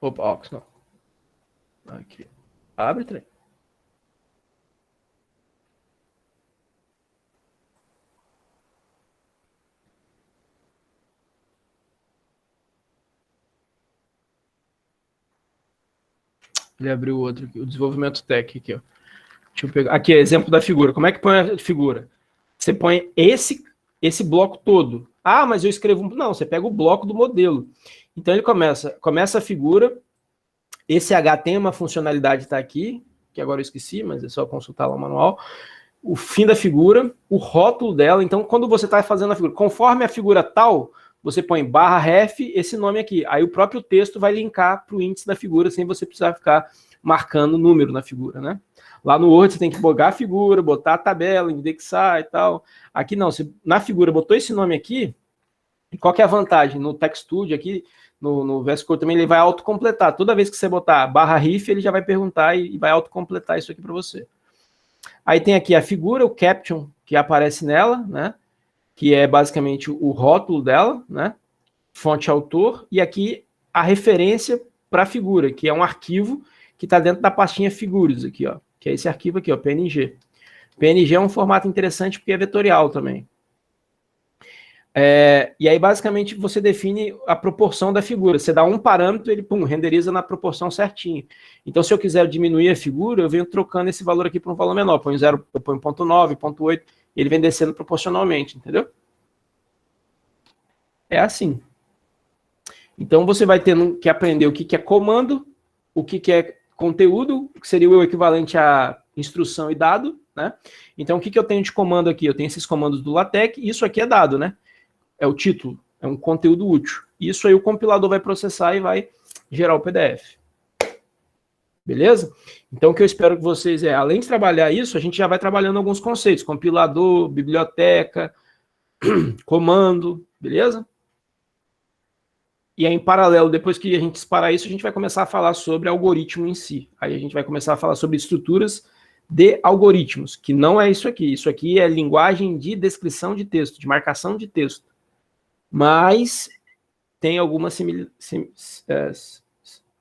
Opa, não. Aqui. Abre, trem. Ele abriu o outro aqui, o desenvolvimento tech aqui, ó. Deixa eu pegar. Aqui, exemplo da figura. Como é que põe a figura? Você põe esse bloco todo. Ah, mas eu escrevo... Não, você pega o bloco do modelo. Então ele começa a figura. Esse H tem uma funcionalidade, tá aqui, que agora eu esqueci, mas é só consultar lá o manual. O fim da figura, o rótulo dela. Então, quando você está fazendo a figura, conforme a figura tal, você põe /ref, esse nome aqui. Aí o próprio texto vai linkar para o índice da figura, sem você precisar ficar marcando número na figura, né? Lá no Word você tem que botar a figura, botar a tabela, indexar e tal. Aqui não, você, na figura botou esse nome aqui, e qual que é a vantagem? No TextStudio aqui, no VS Code também, ele vai autocompletar. Toda vez que você botar /ref, ele já vai perguntar e vai autocompletar isso aqui para você. Aí tem aqui a figura, o caption que aparece nela, né? Que é basicamente o rótulo dela, né? Fonte autor, e aqui a referência para a figura, que é um arquivo que está dentro da pastinha figures aqui, ó. Que é esse arquivo aqui, ó, PNG. PNG é um formato interessante porque é vetorial também. E aí, basicamente, você define a proporção da figura. Você dá um parâmetro, ele, pum, renderiza na proporção certinho. Então, se eu quiser diminuir a figura, eu venho trocando esse valor aqui para um valor menor. Põe 0, eu ponho 0.9, 0.8, ele vem descendo proporcionalmente, entendeu? É assim. Então, você vai tendo que aprender o que é comando, o que é conteúdo, que seria o equivalente a instrução e dado, né? Então, o que eu tenho de comando aqui? Eu tenho esses comandos do LaTeX, e isso aqui é dado, né? É o título, é um conteúdo útil. Isso aí o compilador vai processar e vai gerar o PDF. Beleza? Então, o que eu espero que vocês além de trabalhar isso, a gente já vai trabalhando alguns conceitos, compilador, biblioteca, comando, beleza? E aí, em paralelo, depois que a gente disparar isso, a gente vai começar a falar sobre algoritmo em si. Aí a gente vai começar a falar sobre estruturas de algoritmos, que não é isso aqui. Isso aqui é linguagem de descrição de texto, de marcação de texto. Mas tem algumas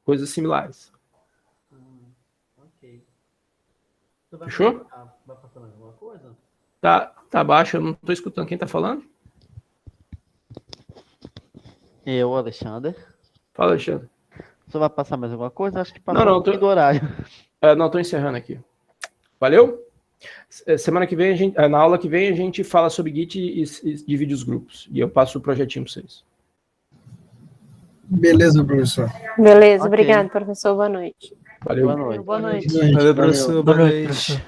coisas similares. Fechou? Vai passar mais alguma coisa? Tá baixo, eu não tô escutando quem tá falando. Eu, Alexander. Fala, Alexandre. Você vai passar mais alguma coisa? Acho que passou Não, um pouquinho do horário. Não, tô encerrando aqui. Valeu? Semana que vem, na aula que vem, a gente fala sobre Git e divide os grupos. E eu passo o projetinho para vocês. Beleza, professor. Beleza, Ok. obrigado, professor. Boa noite. Valeu. Boa noite. Boa noite. Valeu, professor. Boa noite. professor.